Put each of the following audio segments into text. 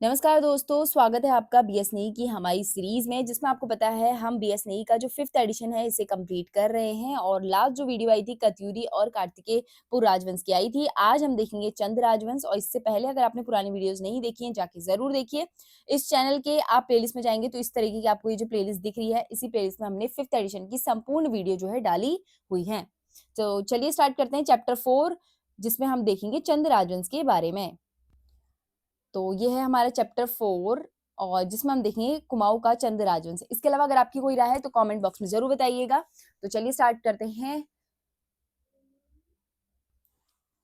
नमस्कार दोस्तों, स्वागत है आपका बीएसएनई की हमारी सीरीज में जिसमें आपको पता है हम बीएसएनई का जो 5th एडिशन है इसे कंप्लीट कर रहे हैं और लास्ट जो वीडियो आई थी कत्यूरी और कार्तिकेय राजवंश की आई थी। आज हम देखेंगे चंद राजवंश और इससे पहले अगर आपने पुरानी वीडियोस नहीं देखी हैं जाके जरूर देखिए। इस चैनल के आप प्लेलिस्ट में जाएंगे तो इस तरीके की आपको ये जो प्लेलिस्ट दिख रही है इसी प्लेलिस्ट में हमने 5th एडिशन की संपूर्ण वीडियो जो है डाली हुई है। तो चलिए स्टार्ट करते हैं चैप्टर 4 जिसमें हम देखेंगे चंद राजवंश के बारे में। तो ये है हमारा चैप्टर 4 और जिसमें हम देखेंगे कुमाऊं का चंद राजवंश। इसके अलावा अगर आपकी कोई राय है तो कमेंट बॉक्स में जरूर बताइएगा। तो चलिए स्टार्ट करते हैं।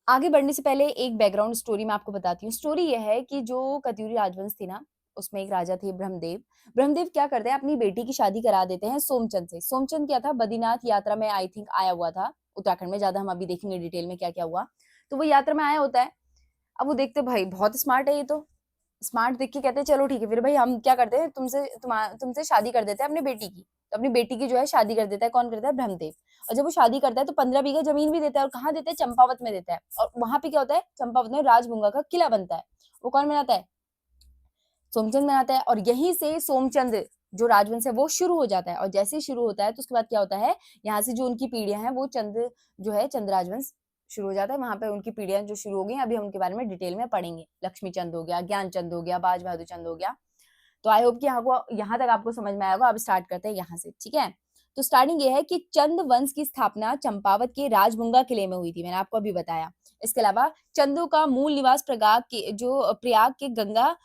आगे बढ़ने से पहले एक बैकग्राउंड स्टोरी मैं आपको बताती हूँ। स्टोरी ये है कि जो कत्यूरी राजवंश थी ना, उसमें एक राजा थे ब्रह्मदेव। ब्रह्मदेव क्या करते हैं, अपनी बेटी की शादी करा देते हैं सोमचंद से। सोमचंद क्या था, बद्रीनाथ यात्रा में आई थिंक आया हुआ था उत्तराखंड में। ज्यादा हम अभी देखेंगे डिटेल में क्या क्या हुआ। तो वो यात्रा में आया होता है। अब वो देखते भाई बहुत स्मार्ट है ये तो। स्मार्ट देख के कहते हैं चलो ठीक है फिर भाई हम क्या करते हैं तुमसे शादी कर देते हैं अपनी बेटी की। तो अपनी बेटी की जो है शादी कर देता है। कौन करता है? ब्रह्मदेव। और जब वो शादी करता है तो 15 बीघा जमीन भी देता है। और कहाँ देता है? चंपावत में देता है। और वहां पे क्या होता है, चंपावत में राजभुंगा का किला बनता है। वो कौन बनाता है? सोमचंद बनाता है। और यहीं से सोमचंद जो राजवंश है वो शुरू हो जाता है। और जैसे ही शुरू होता है तो उसके बाद क्या होता है, यहाँ से जो उनकी पीढ़ियां हैं वो चंद जो है चंद राजवंश शुरू हो जाता है। वहां पे उनकी पीढ़ियां जो शुरू हो गई अभी हम उनके बारे में डिटेल में पढ़ेंगे। लक्ष्मी चंद हो गया, ज्ञान चंद हो गया, बाज बहादुर चंद हो गया। तो आई होप कि यहाँ तक आपको समझ में आया होगा। अब स्टार्ट करते हैं यहाँ से, ठीक है। तो स्टार्टिंग ये है कि चंद वंश की स्थापना चंपावत के राजभुंगा किले में हुई थी, मैंने आपको अभी बताया। इसके अलावा चंदों का मूल निवास प्रयाग के गंगा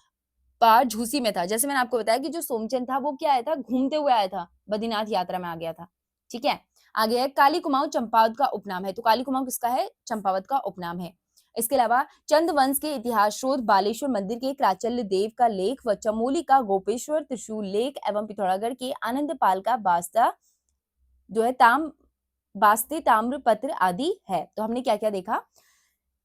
पार झूसी में था। जैसे मैंने आपको बताया कि जो सोमचंद था वो क्या आया था, घूमते हुए आया था, बद्रीनाथ यात्रा में आ गया था। ठीक है। आगे है काली कुमाऊं चंपावत का उपनाम है। तो काली कुमाऊं किसका है? चंपावत का उपनाम है। इसके अलावा चंद वंश के इतिहास शोध बालेश्वर मंदिर के क्राचल्य देव का लेख व चमोली का गोपेश्वर त्रिशूल लेख एवं पिथौरागढ़ के आनंदपाल का बास्ता जो है बास्ते ताम्र पत्र आदि है। तो हमने क्या क्या देखा,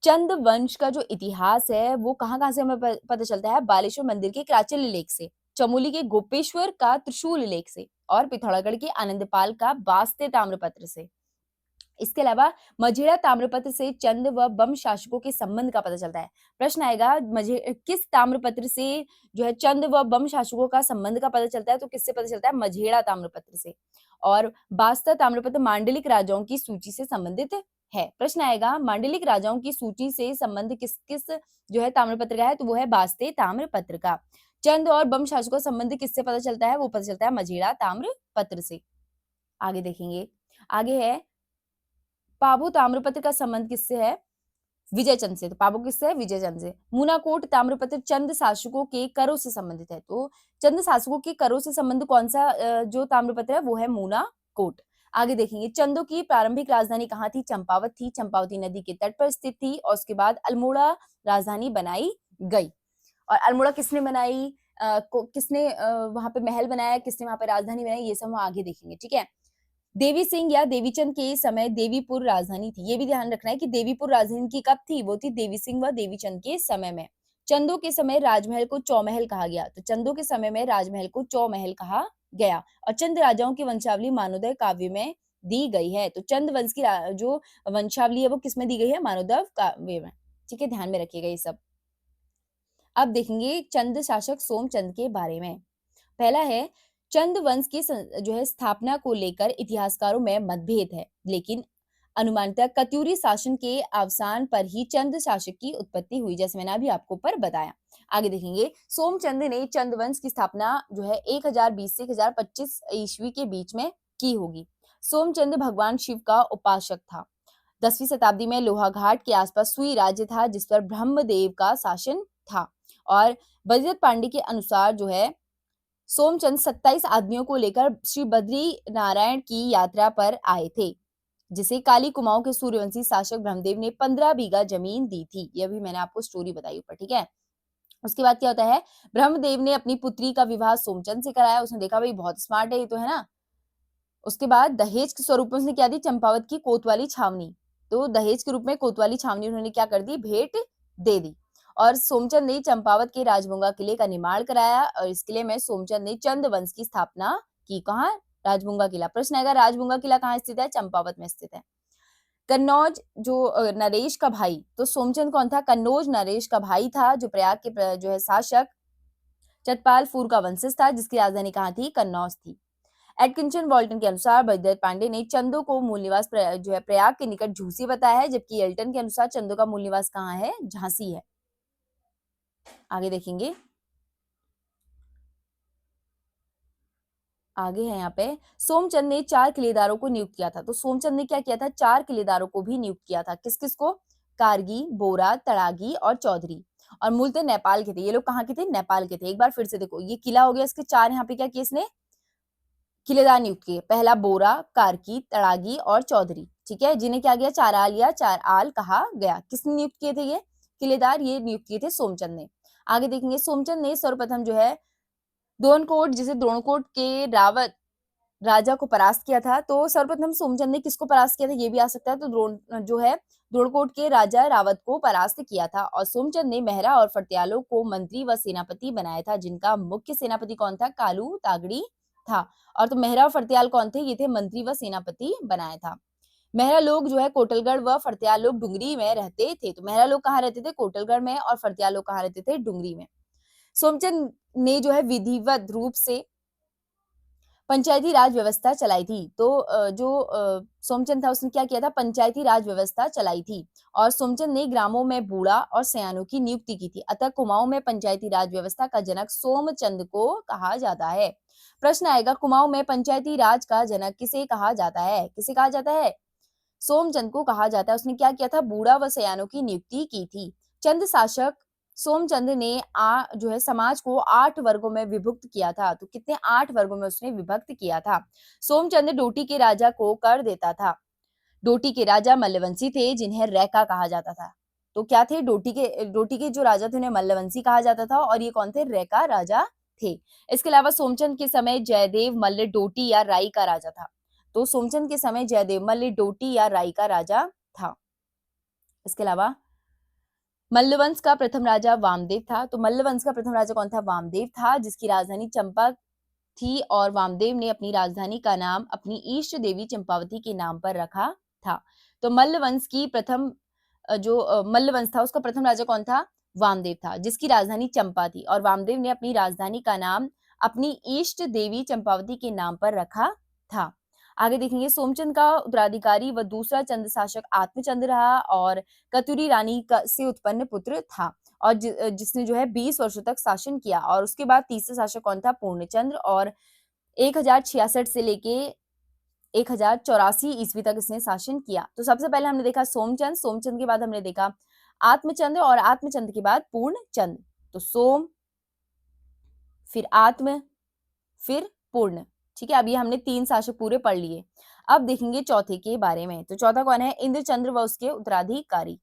चंद वंश का जो इतिहास है वो कहाँ से हमें पता चलता है? बालेश्वर मंदिर के क्राचल्य लेख से, चमोली के गोपेश्वर का त्रिशूल लेख से और पिथौरागढ़ के आनंदपाल का बास्ते ताम्रपत्र से। इसके अलावा मझेरा ताम्रपत्र से चंद व बम शासकों के संबंध का पता चलता है। प्रश्न आएगा किस ताम्रपत्र से जो है चंद व बम शासकों का संबंध का पता चलता है? तो किससे पता चलता है? मझेरा ताम्रपत्र से। और बास्ता ताम्रपत्र मांडलिक राजाओं की सूची से संबंधित है। प्रश्न आएगा मांडलिक राजाओं की सूची से संबंध किस किस जो है ताम्रपत्र का है? तो वो है बास्ते ताम्रपत्र का। चंद और बम शासकों का संबंध किससे पता चलता है? वो पता चलता है मझेरा ताम्रपत्र से। आगे देखेंगे। आगे है पाबू ताम्रपत्र का संबंध किससे है? विजय चंद से। तो पाबू किससे है? विजय चंद से। मूनाकोट ताम्रपत्र चंद शासकों के करों से संबंधित है। तो चंद शासकों के करों से संबंध कौन सा जो ताम्रपत्र है वो है मूनाकोट। आगे देखेंगे चंदों की प्रारंभिक राजधानी कहाँ थी? चंपावत थी। चंपावती नदी के तट पर स्थित थी और उसके बाद अल्मोड़ा राजधानी बनाई गई। और अल्मोड़ा किसने बनाई? किसने वहां पे महल बनाया, किसने वहां पे राजधानी बनाई, ये सब हम आगे देखेंगे। ठीक है। देवी सिंह या देवीचंद के समय देवीपुर राजधानी थी। ये भी ध्यान रखना है कि देवीपुर राजधानी की कब थी? वो थी देवी सिंह व देवीचंद के समय में। चंदों के समय राजमहल को चौमहल कहा गया। तो चंदों के समय में राजमहल को चौमहल कहा गया। और चंद राजाओं की वंशावली मानोदय काव्य में दी गई है। तो चंद वंश की जो वंशावली है वो किसमें दी गई है? मानोदय काव्य में। ठीक है, ध्यान में रखिएगा ये सब। अब देखेंगे चंद शासक सोमचंद के बारे में। पहला है चंद वंश की जो है स्थापना को लेकर इतिहासकारों में मतभेद है, लेकिन अनुमानतः कत्यूरी शासन के अवसान पर ही चंद शासक की उत्पत्ति हुई, जैसे मैंने अभी आपको ऊपर बताया। आगे देखेंगे सोमचंद ने चंद वंश की स्थापना जो है 1020 से 1025 ईस्वी के बीच में की होगी। सोमचंद भगवान शिव का उपासक था। 10वीं शताब्दी में लोहाघाट के आसपास सुई राज्य था जिस पर ब्रह्मदेव का शासन था। और बजरत पांडे के अनुसार जो है सोमचंद 27 आदमियों को लेकर श्री बद्री नारायण की यात्रा पर आए थे, जिसे काली कुमाऊं के सूर्यवंशी शासक ब्रह्मदेव ने 15 बीघा जमीन दी थी। यह भी मैंने आपको स्टोरी बताई ऊपर। ठीक है। उसके बाद क्या होता है, ब्रह्मदेव ने अपनी पुत्री का विवाह सोमचंद से कराया। उसने देखा भाई बहुत स्मार्ट है ये तो, है ना। उसके बाद दहेज के स्वरूप में उसने क्या दी? चंपावत की कोतवाली छावनी। तो दहेज के रूप में कोतवाली छावनी उन्होंने क्या कर दी? भेंट दे दी। और सोमचंद ने चंपावत के राजभुंगा किले का निर्माण कराया और इस किले में सोमचंद ने चंद वंश की स्थापना की। कहाँ? राजभुंगा किला। प्रश्न आएगा राजभुंगा किला कहाँ स्थित है? चंपावत में स्थित है। कन्नौज जो नरेश का भाई, तो सोमचंद कौन था? कन्नौज नरेश का भाई था जो प्रयाग के जो है शासक चतपालपुर का वंशज था जिसकी राजधानी कहाँ थी? कन्नौज थी। एटकिंसन वॉल्टन के अनुसार बजदत्त पांडे ने चंदो को मूल निवास जो है प्रयाग के निकट झूसी बताया है, जबकि एल्टन के अनुसार चंदो का मूल निवास कहाँ है? झांसी है। आगे देखेंगे, आगे है यहाँ पे सोमचंद ने 4 किलेदारों को नियुक्त किया था। तो सोमचंद ने क्या किया था? 4 किलेदारों को भी नियुक्त किया था। किस किस को? कारगी, बोरा, तड़ागी और चौधरी। और मूलतः नेपाल के थे ये लोग। कहाँ के थे? नेपाल के थे। एक बार फिर से देखो, ये किला हो गया, इसके 4 यहाँ पे क्या किए इसने? किलेदार नियुक्त किए। पहला बोरा, कार्की, तड़ागी और चौधरी। ठीक है, जिन्हें क्या गया? चार आल या चार आल कहा गया। किसने नियुक्त किए थे ये किलेदार? ये नियुक्त किए थे सोमचंद ने। आगे देखेंगे, सोमचंद ने सर्वप्रथम जो है दोनकोट, जिसे द्रोणकोट के रावत राजा को परास्त किया था। तो सर्वप्रथम सोमचंद ने किसको परास्त किया था? ये भी आ सकता है। तो द्रोण जो है द्रोणकोट के राजा रावत को परास्त किया था। और सोमचंद ने मेहरा और फटियालों को मंत्री व सेनापति बनाया था, जिनका मुख्य सेनापति कौन था? कालू तागड़ी था। और तो मेहरा और फटियाल कौन थे? ये थे मंत्री व सेनापति बनाया था। मेहरा लोग जो है कोटलगढ़ व फटियाल लोग डुंगरी में रहते थे। तो मेहरा लोग कहाँ रहते थे? कोटलगढ़ में। और फटियाल लोग कहाँ रहते थे? डुंगरी में। सोमचंद ने जो है विधिवत रूप से पंचायती राज व्यवस्था चलाई थी। तो सोमचंद था, उसने क्या किया था? पंचायती राज व्यवस्था चलाई थी। और सोमचंद ने ग्रामों में बूढ़ा और सयानों की नियुक्ति की थी। अतः कुमाऊं में पंचायती राज व्यवस्था का जनक सोमचंद को कहा जाता है। प्रश्न आएगा, कुमाऊं में पंचायती राज का जनक किसे कहा जाता है? किसे कहा जाता है? सोमचंद को कहा जाता है। उसने क्या किया था? बूढ़ा व सयानों की नियुक्ति की थी। चंद शासक सोमचंद ने जो है समाज को 8 वर्गों में विभक्त किया था। तो कितने? 8 वर्गों में उसने विभक्त किया था। सोमचंद डोटी के राजा को कर देता था। डोटी के राजा मल्लवंशी थे, जिन्हें रैका कहा जाता था। तो क्या थे? डोटी के जो राजा थे उन्हें मल्लवंशी कहा जाता था। और ये कौन थे? रैका राजा थे। इसके अलावा सोमचंद के समय जयदेव मल्ल डोटी या राई का राजा था। तो सोमचंद के समय जयदेव मल्ल डोटी या राई का राजा था। इसके अलावा मल्लवंश का प्रथम राजा वामदेव था। तो मल्लवंश का प्रथम राजा कौन था? वामदेव था, जिसकी राजधानी चंपा थी। और वामदेव ने अपनी राजधानी का नाम अपनी इष्ट देवी चंपावती के नाम पर रखा था। तो मल्लवंश की प्रथम मल्लवंश था, उसका प्रथम राजा कौन था? वामदेव था, जिसकी राजधानी चंपा थी। और वामदेव ने अपनी राजधानी का नाम अपनी इष्ट देवी चंपावती के नाम पर रखा था। आगे देखेंगे, सोमचंद का उत्तराधिकारी व दूसरा चंद शासक आत्मचंद रहा और कतुरी रानी से उत्पन्न पुत्र था। और जिसने जो है 20 वर्षों तक शासन किया। और उसके बाद तीसरा शासक कौन था? पूर्णचंद्र। और 1066 से लेके 1084 ईस्वी तक इसने शासन किया। तो सबसे पहले हमने देखा सोमचंद, सोमचंद के बाद हमने देखा आत्मचंद्र, और आत्मचंद्र के बाद पूर्णचंद। तो सोम, फिर आत्म, फिर पूर्ण। ठीक है, अब ये हमने 3 शासक पूरे पढ़ लिए। अब देखेंगे चौथे के बारे में। तो चौथा कौन है? इंद्रचंद्र व उसके उत्तराधिकारी।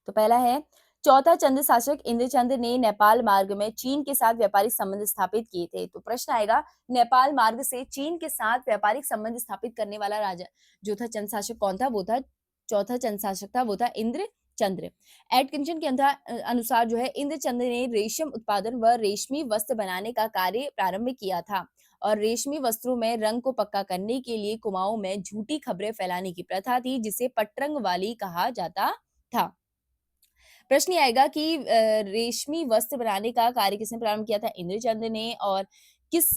तो पहला है, चौथा चंद शासक इंद्रचंद ने नेपाल मार्ग में चीन के साथ व्यापारिक संबंध स्थापित किए थे। तो प्रश्न आएगा, नेपाल मार्ग से चीन के साथ व्यापारिक संबंध स्थापित करने वाला राजा जो था चंद शासक कौन था? वो था चौथा चंद शासक था, वो था इंद्रचंद्र। एटकिंसन के अनुसार जो है इंद्रचंद्र ने रेशम उत्पादन व रेशमी वस्त्र बनाने का कार्य प्रारंभ किया था। और रेशमी वस्त्रों में रंग को पक्का करने के लिए कुमाऊं में झूठी खबरें फैलाने की प्रथा थी, जिसे पटरंग वाली कहा जाता था। प्रश्न ये आएगा कि रेशमी वस्त्र बनाने का कार्य किसने प्रारंभ किया था? इंद्रचंद ने। और किस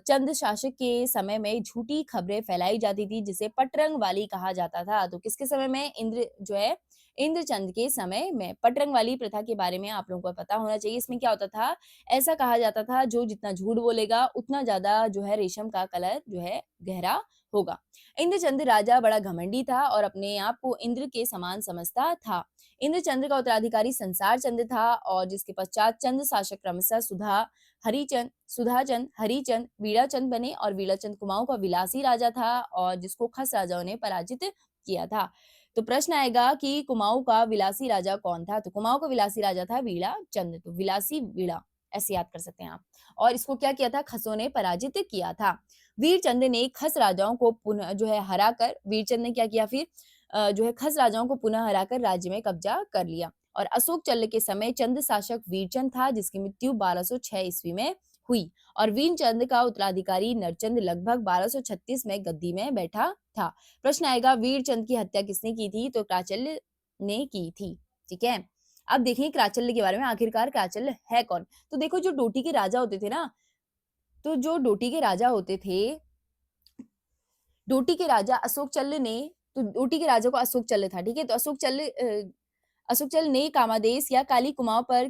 चंद शासक के समय में झूठी खबरें फैलाई जाती थी, जिसे पटरंग वाली कहा जाता था? तो किसके समय में? इंद्रचंद के समय में। पटरंग वाली प्रथा के बारे में आप लोगों को पता होना चाहिए। इसमें क्या होता था? ऐसा कहा जाता था, जो जितना झूठ बोलेगा उतना ज्यादा जो है रेशम का कलर जो है गहरा होगा। इंद्रचंद राजा बड़ा घमंडी था और अपने आप को इंद्र के समान समझता था। इंद्रचंद्र का उत्तराधिकारी संसार चंद्र था, और जिसके पश्चात चंद शासक क्रमशः सुधाचंद, हरिचंद, वीराचंद बने। और वीराचंद कुमाऊं का विलासी राजा था, और जिसको खस राजाओं ने पराजित किया था। तो प्रश्न आएगा कि कुमाऊं का विलासी राजा कौन था? तो कुमाऊं का विलासी राजा था वीराचंद। तो विलासी वीड़ा ऐसे याद कर सकते हैं आप। और इसको क्या किया था? खसों ने पराजित किया था। वीरचंद ने खस राजाओं को पुनः जो है हराकर, वीरचंद ने क्या किया फिर? जो है खस राजाओं को पुनः हराकर राज्य में कब्जा कर लिया। और अशोक चल्ल के समय चंद शासक वीरचंद था, जिसकी मृत्यु 1206 ईस्वी में हुई। और वीरचंद का उत्तराधिकारी नरचंद लगभग 1236 में गद्दी में बैठा था। प्रश्न आएगा, वीरचंद की हत्या किसने की थी? तो प्राचल्य ने की थी। ठीक है, अब देखिए क्राचल्य के बारे में, आखिरकार क्राचल्य है कौन? तो देखो जो डोटी के राजा होते थे ना, तो जो डोटी के राजा होते थे, डोटी के राजा अशोकचल्य ने, तो डोटी के राजा को अशोकचल्य था, ठीक है? तो अशोकचल ने कामादेश या काली कुमाऊं पर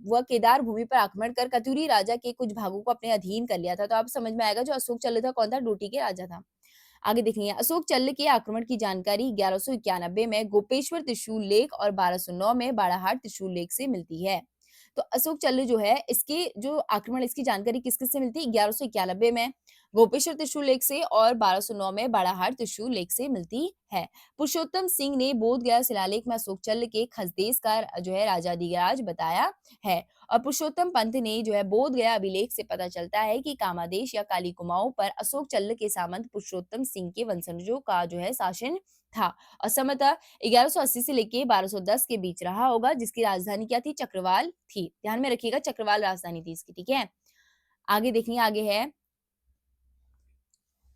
व केदार भूमि पर आक्रमण कर कत्यूरी राजा के कुछ भागों को अपने अधीन कर लिया था। तो आप समझ में आएगा जो अशोकचल था कौन था? डोटी के राजा था। आगे देखेंगे अशोक चल्ल के आक्रमण की जानकारी 1191 में गोपेश्वर त्रिशूल लेख और 1209 में बाड़ाहाट त्रिशूल लेख से मिलती है। तो अशोक चल्ल जो है इसके जो आक्रमण, इसकी जानकारी किस किस से मिलती है? 1191 में गोपेश्वर त्रिशूल लेख से और 1209 में बाड़ाहाट त्रिशूल लेख से मिलती है। पुरुषोत्तम सिंह ने बोध गया शिलालेख में अशोक चल्ल के खसदेश का जो है राजाधिराज बताया है। और पुरुषोत्तम पंत ने जो है बोध गया अभिलेख से पता चलता है कि कामादेश या काली कुमाऊं पर अशोक चल्ल के सामंत पुरुषोत्तम सिंह के वंशजों का जो है शासन था और समतः 1180 से लेके 1210 के बीच रहा होगा, जिसकी राजधानी क्या थी? चक्रवाल थी। ध्यान में रखिएगा चक्रवाल राजधानी थी इसकी, ठीक है? आगे देखिए, आगे है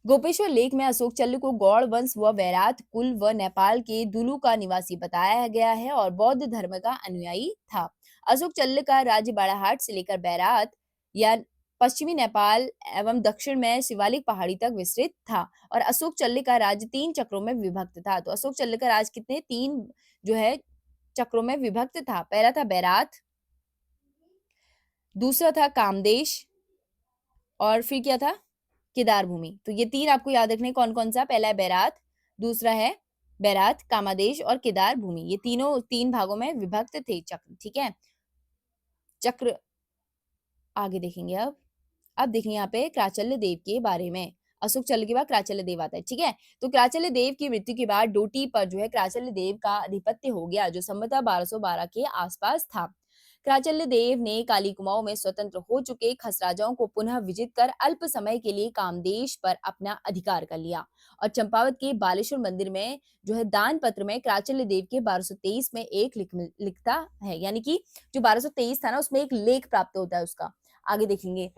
गोपेश्वर लेख में अशोक चल्ल को गौड़ वंश व वैरात कुल व नेपाल के दुलु का निवासी बताया गया है और बौद्ध धर्म का अनुयायी था। अशोक चल्ल का राज्य बाड़ाहाट से लेकर बैरात या पश्चिमी नेपाल एवं दक्षिण में शिवालिक पहाड़ी तक विस्तृत था और अशोक चल्ल का राज्य 3 चक्रों में विभक्त था। तो अशोक चल्ल का राज कितने 3 जो है चक्रों में विभक्त था। पहला था बैरात, दूसरा था कामदेश और फिर क्या था? केदार भूमि। तो ये 3 आपको याद रखने, कौन-कौन सा? पहला है बैरात, दूसरा है बैरात, कामादेश और केदार भूमि। ये तीनों 3 भागों में विभक्त थे चक्र, ठीक है? चक्र आगे देखेंगे अब। अब देखेंगे यहाँ पे क्राचल्य देव के बारे में। अशोक चल्ल के बाद क्राचल्य देव आता है, ठीक है? तो क्राचल्य देव की मृत्यु के बाद डोटी पर जो है क्राचल्य देव का आधिपत्य हो गया, जो संवतः 1212 के आसपास था। क्राचल्य देव ने काली कुमाऊं में स्वतंत्र हो चुके खस राजाओं को पुनः विजित कर अल्प समय के लिए कामदेश पर अपना अधिकार कर लिया और चंपावत के बालेश्वर मंदिर में जो है दान पत्र में क्राचल्य देव के 1223 में एक लिखता है, यानी कि जो 1223 था ना उसमें एक लेख प्राप्त होता है उसका। आगे देखेंगे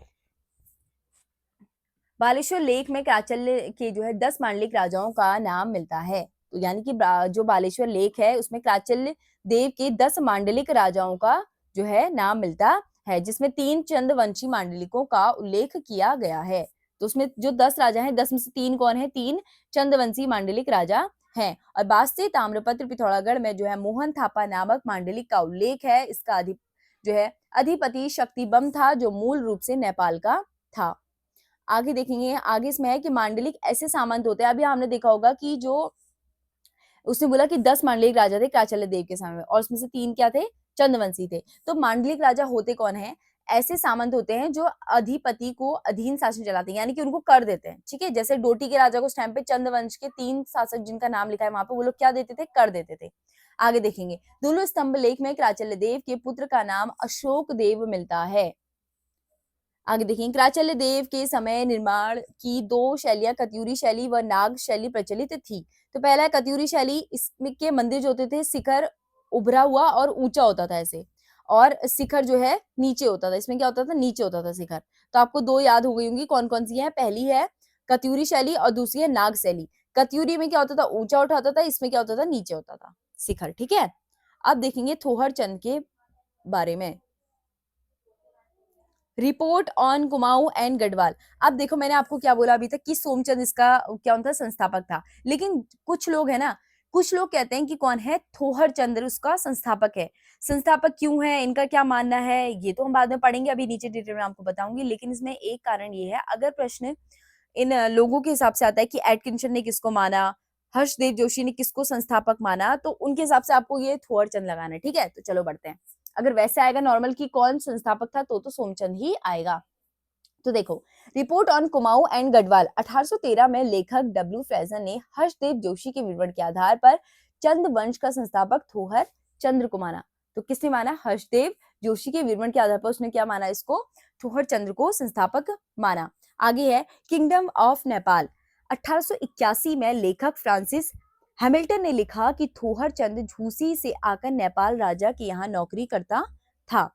बालेश्वर लेख में क्राचल्य के जो है 10 मांडलिक राजाओं का नाम मिलता है। तो यानी कि जो बालेश्वर लेख है उसमें क्राचल्य देव के 10 मांडलिक राजाओं का जो है नाम मिलता है, जिसमें 3 चंद्रवंशी मांडलिकों का उल्लेख किया गया है। तो उसमें जो 10 राजा हैं, 10 में से 3 कौन है? 3 चंद्रवंशी मांडलिक राजा हैं। और बास्ते ताम्रपत्र पिथौरागढ़ में जो है मोहन थापा नामक मांडलिक का उल्लेख है। इसका जो है अधिपति शक्तिबम था, जो मूल रूप से नेपाल का था। आगे देखेंगे, आगे इसमें है कि मांडलिक ऐसे सामंत होते हैं। अभी हमने देखा होगा कि जो उसने बोला कि 10 मांडलिक राजा थे क्राचल्य देव के समय में और उसमें से 3 क्या थे? चंद्रवंशी थे। तो मांडलिक राजा होते कौन हैं? ऐसे सामंत होते हैं जो अधिपति को अधीन शासन चलाते हैं, यानी कि उनको कर देते हैं, ठीक है? जैसे डोटी के राजा को उस टाइम पे चंद्रवंश के 3 शासक जिनका नाम लिखा है वहां पे, वो लोग क्या देते थे? कर देते थे। आगे देखेंगे दुलु स्तंभ लेख में क्राचल्य देव के पुत्र का नाम अशोक देव मिलता है। आगे देखिए क्राचल्य देव के समय निर्माण की 2 शैलियां कत्यूरी शैली व नाग शैली प्रचलित थी। तो पहला है कत्यूरी शैली, इसमें के मंदिर जो होते थे शिखर उभरा हुआ और ऊंचा होता था ऐसे, और शिखर जो है नीचे होता था। इसमें क्या होता था? नीचे होता था शिखर। तो आपको 2 याद हो गई होंगी, कौन-कौन सी है? पहली है कत्यूरी शैली और दूसरी है नाग शैली। कत्यूरी में क्या होता था? ऊंचा उठाता था, इसमें क्या होता था? नीचे होता था शिखर, ठीक है? अब देखेंगे थोहर चंद के बारे में। Report on Kumaon and Garhwal. अब देखो मैंने आपको क्या बोला अभी तक कि सोमचंद इसका क्या था? संस्थापक था। लेकिन कुछ लोग है ना, कुछ लोग कहते हैं कि कौन है? थोहर चंद्र उसका संस्थापक है। संस्थापक क्यों है? इनका क्या मानना है? ये तो हम बाद में पढ़ेंगे, अभी नीचे डिटेल में आपको बताऊंगी। लेकिन इसमें एक कारण ये है, अगर प्रश्न इन लोगों के हिसाब से आता है कि एटकिंसन ने किसको माना, हर्षदेव जोशी ने किसको संस्थापक माना, तो उनके हिसाब से आपको ये थोहर चंद लगाना है, ठीक है? तो चलो बढ़ते हैं। अगर वैसे आएगा नॉर्मल की कौन संस्थापक था, तो सोमचंद ही आएगा। तो देखो report on Kumaon and Garhwal 1813 में लेखक डब्ल्यू फ्रेजर ने हर्षदेव जोशी के विवरण के आधार पर चंद वंश का संस्थापक थोहर चंद्र को माना। तो किसने माना? हर्षदेव जोशी के विवरण के आधार पर उसने क्या माना? इसको थोहर चंद्र को संस्थापक माना। आगे है किंगडम ऑफ नेपाल। 1881 में लेखक फ्रांसिस हैमिल्टन ने लिखा कि थोहर चंद झूसी से आकर नेपाल राजा के यहाँ नौकरी करता था।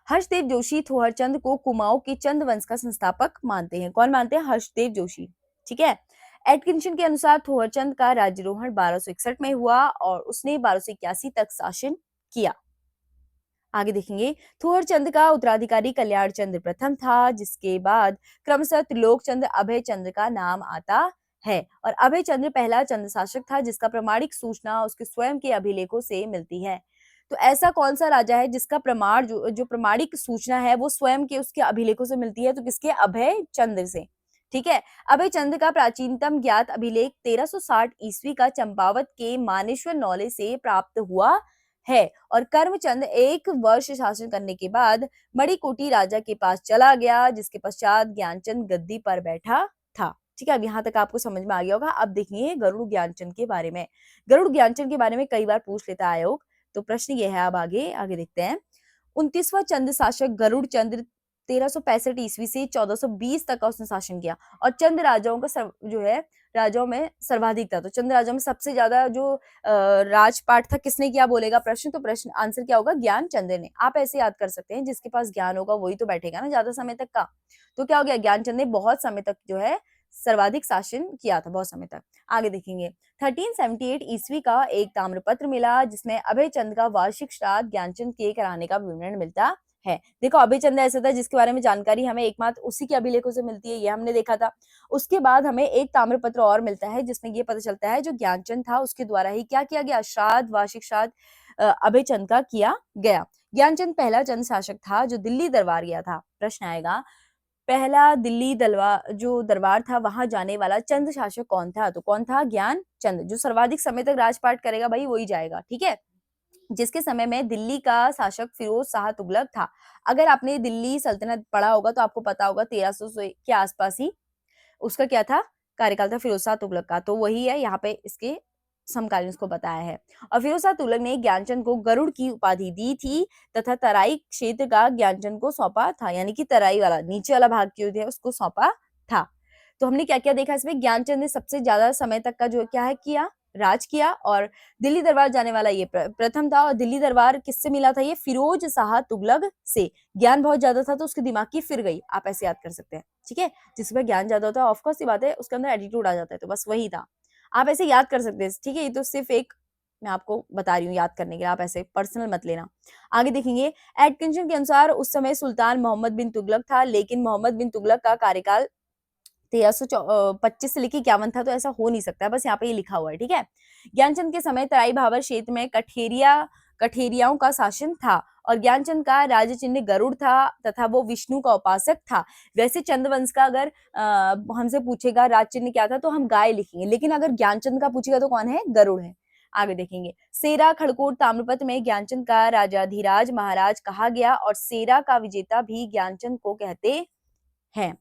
हर्षदेव जोशी थोहरचंद को कुमाऊं के चंद वंश का संस्थापक मानते हैं। कौन मानते हैं? हर्षदेव जोशी, ठीक है? एटकिंसन के अनुसार थोहरचंद का राज्यारोहण 1261 में हुआ और उसने 1281 तक शासन किया। आगे देखेंगे, थोर चंद का उत्तराधिकारी कल्याण चंद्र प्रथम था, जिसके बाद क्रमशः त्रिलोक चंद्र अभय चंद्र का नाम आता है। और अभय चंद्र पहला चंद्र शासक था जिसका प्रमाणिक सूचना उसके स्वयं के अभिलेखों से मिलती है। तो ऐसा कौन सा राजा है जिसका प्रमाण जो प्रमाणिक सूचना है वो स्वयं के उसके अभिलेखों से मिलती है? तो किसके? अभय चंद्र से। ठीक है। अभय चंद्र का प्राचीनतम ज्ञात अभिलेख 1360 ईस्वी का चंपावत के मानेश्वर नौले से प्राप्त हुआ है। और कर्मचंद 1 वर्ष शासन करने के बाद मणिकोटी राजा के पास चला गया, जिसके पश्चात ज्ञानचंद गद्दी पर बैठा था। ठीक है, अब यहाँ तक आपको समझ में आ गया होगा। अब देखिए गरुड़ ज्ञानचंद के बारे में। गरुड़ ज्ञानचंद के बारे में कई बार पूछ लेता है आयोग। तो प्रश्न ये है, अब आगे देखते हैं। 29वां चंद शासक गरुड़ चंद्र 1365 ईस्वी से 1420 तक का उसने शासन किया। और चंद राजाओं का जो है राजाओं में सर्वाधिक था। तो चंद राजाओं में सबसे ज्यादा जो राजपाट था किसने किया बोलेगा प्रश्न? तो प्रश्न आंसर क्या होगा? ज्ञानचंद ने। आप ऐसे याद कर सकते हैं, जिसके पास ज्ञान होगा वही तो बैठेगा ना ज्यादा समय तक का। तो क्या हो गया? ज्ञानचंद ने बहुत समय तक जो है सर्वाधिक शासन किया था, बहुत समय तक। आगे देखेंगे, 1378 ईस्वी का एक ताम्रपत्र मिला जिसमें अभय चंद का वार्षिक श्राद्ध ज्ञानचंद के कराने का विवरण मिलता है। देखो अभय चंद ऐसा था जिसके बारे में जानकारी हमें एकमात्र उसी के अभिलेखों से मिलती है, ये हमने देखा था। उसके बाद हमें एक ताम्रपत्र और मिलता है जिसमें ये पता चलता है जो ज्ञानचंद था उसके द्वारा ही क्या किया गया? श्राद्ध, वार्षिक श्राद्ध अभय चंद का किया गया। ज्ञानचंद पहला चंद शासक था जो दिल्ली दरबार गया था। प्रश्न आएगा, पहला दिल्ली जो दरबार था वहां जाने वाला चंद शासक कौन था? तो कौन था? ज्ञानचंद। जो सर्वाधिक समय तक राजपाट करेगा भाई वही जाएगा। ठीक है, जिसके समय में दिल्ली का शासक फिरोज शाह तुगलक था। अगर आपने दिल्ली सल्तनत पढ़ा होगा तो आपको पता होगा 1300 के आसपास ही उसका क्या था? कार्यकाल था फिरोज शाह तुगलक का। तो वही है, यहाँ पे इसके समकालीन उसको बताया है। और फिरोज शाह तुगलक ने ज्ञानचंद को गरुड़ की उपाधि दी थी तथा तराई क्षेत्र का ज्ञानचंद को सौंपा था, यानी कि तराई वाला नीचे वाला भाग जो है उसको सौंपा था। तो हमने क्या क्या देखा इसमें? ज्ञानचंद ने सबसे ज्यादा समय तक का जो क्या है किया? राज किया। और दिल्ली दरबार जाने वाला ये प्रथम था। और दिल्ली दरबार किससे मिला था? ये फिरोज शाह तुगलक से। ज्ञान बहुत ज्यादा था तो उसके दिमाग की फिर गई, आप ऐसे याद कर सकते हैं। ठीक है, जिसमें ज्ञान ज्यादा होता है ऑफकोर्स सी बात है उसके अंदर एटीट्यूड आ जाता है, तो बस वही था। आप ऐसे याद कर सकते हैं। ठीक है, ये तो सिर्फ एक मैं आपको बता रही हूँ याद करने के लिए, आप ऐसे पर्सनल मत लेना। आगे देखेंगे, एटकिंसन के अनुसार उस समय सुल्तान मोहम्मद बिन तुगलक था, लेकिन मोहम्मद बिन तुगलक का कार्यकाल 1325 से लेके 51 था, तो ऐसा हो नहीं सकता है, बस यहाँ पे ये लिखा हुआ है। ठीक है, ज्ञानचंद के समय तराई भाबर क्षेत्र में कठेरियाओं का शासन था। और ज्ञानचंद का राज चिन्ह गरुड़ था तथा वो विष्णु का उपासक था। वैसे चंद्रवंश का अगर हमसे पूछेगा राज चिन्ह क्या था तो हम गाय लिखेंगे, लेकिन अगर ज्ञानचंद का पूछेगा तो कौन है? गरुड़ है। आगे देखेंगे, सेरा खड़कोट ताम्रपत्र में ज्ञानचंद का राजाधिराज महाराज कहा गया और सेरा का विजेता भी ज्ञानचंद को कहते हैं।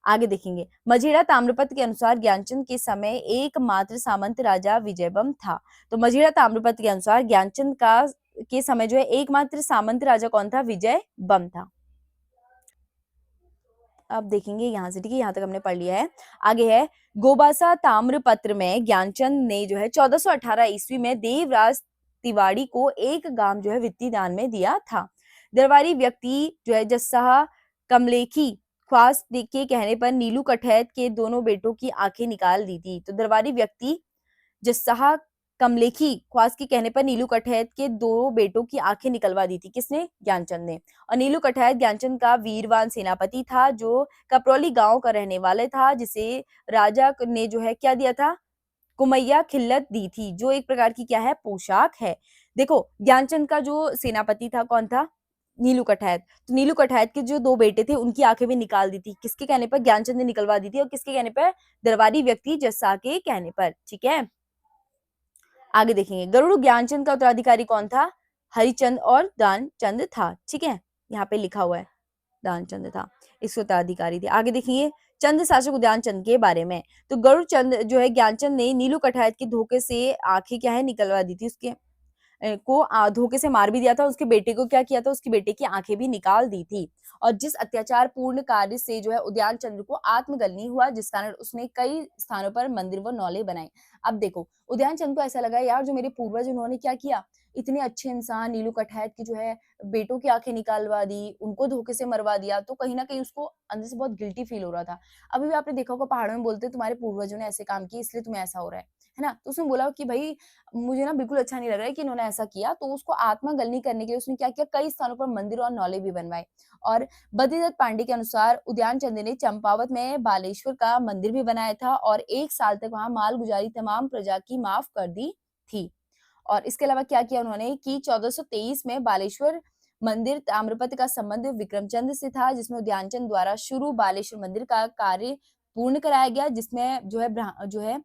आगे देखेंगे, मझेरा ताम्रपत्र के अनुसार ज्ञानचंद के समय एकमात्र सामंत राजा विजयबम था। तो मझेरा ताम्रपत्र के अनुसार ज्ञानचंद का के समय जो है एकमात्र सामंत राजा कौन था? विजयबम था। अब देखेंगे यहाँ से। ठीक है, यहाँ तक हमने पढ़ लिया है। आगे है, गोबासा ताम्रपत्र में ज्ञानचंद ने जो है 1418 ईस्वी में देवराज तिवाड़ी को एक गांव जो है वित्तीय दान में दिया था। दरबारी व्यक्ति जो है जस्सा कमलेखी ख्वास के कहने पर नीलू कठैत के दोनों बेटों की आंखें निकाल दी थी। तो दरबारी व्यक्ति जस्सा कमलेखी ख्वास के कहने पर नीलू कठैत के दो बेटों की आंखें निकलवा दी थी। किसने? ज्ञानचंद ने। और नीलू कठैत ज्ञानचंद का वीरवान सेनापति था जो कपरौली गांव का रहने वाले था, जिसे राजा ने जो है क्या दिया था? कुमैया खिल्लत दी थी, जो एक प्रकार की क्या है? पोशाक है। देखो ज्ञानचंद का जो सेनापति था कौन था? नीलू कठैत। तो नीलू कठैत के जो दो बेटे थे उनकी आंखें भी निकाल दी थी। किसके कहने पर? ज्ञानचंद ने निकलवा दी थी। और किसके कहने पर? दरबारी व्यक्ति जस्सा के कहने पर। ठीक है, आगे देखेंगे, गरुड़ ज्ञानचंद का उत्तराधिकारी कौन था? हरिचंद और दानचंद था। ठीक है, यहाँ पे लिखा हुआ है दानचंद था इसके उत्तराधिकारी थे। आगे देखेंगे चंद शासक उद्यानचंद के बारे में। तो गरुड़ चंद जो है ज्ञानचंद ने नीलू कठायत के धोखे से आंखें क्या है निकलवा दी थी, उसके को धोखे से मार भी दिया था। उसके बेटे को क्या किया था? उसके बेटे की आंखें भी निकाल दी थी। और जिस अत्याचार पूर्ण कार्य से जो है उद्यान चंद्र को आत्मगलनी हुआ, जिस कारण उसने कई स्थानों पर मंदिर व नौले बनाए। अब देखो उद्यान चंद्र को ऐसा लगा यार जो मेरे पूर्वज उन्होंने क्या किया, इतने अच्छे इंसान नीलू कठैत की जो है बेटों की आंखें निकालवा दी, उनको धोखे से मरवा दिया, तो कहीं ना कहीं उसको अंदर से बहुत गिल्टी फील हो रहा था। अभी भी आपने देखा होगा पहाड़ों में बोलते तुम्हारे पूर्वजों ने ऐसे काम किए इसलिए तुम्हें ऐसा हो रहा है है ना? तो उसने बोला कि भई मुझे ना बिल्कुल अच्छा नहीं लग रहा है कि इन्होंने ऐसा किया, तो उसको आत्मगलनी करने के लिए उसने क्या किया, कई स्थानों पर मंदिर और नौले भी बनवाए। और बद्रीदत्त पांडे के अनुसार उद्यान चंद ने चंपावत में बालेश्वर का मंदिर भी बनाया था और 1 साल तक वहाँ मालगुजारी तमाम प्रजा की माफ कर दी थी। और इसके अलावा क्या किया उन्होंने कि 1423 में बालेश्वर मंदिर ताम्रपत्र का संबंध विक्रमचंद से था, जिसमें उदयनचंद द्वारा शुरू बालेश्वर मंदिर का कार्य पूर्ण कराया गया, जिसमें जो है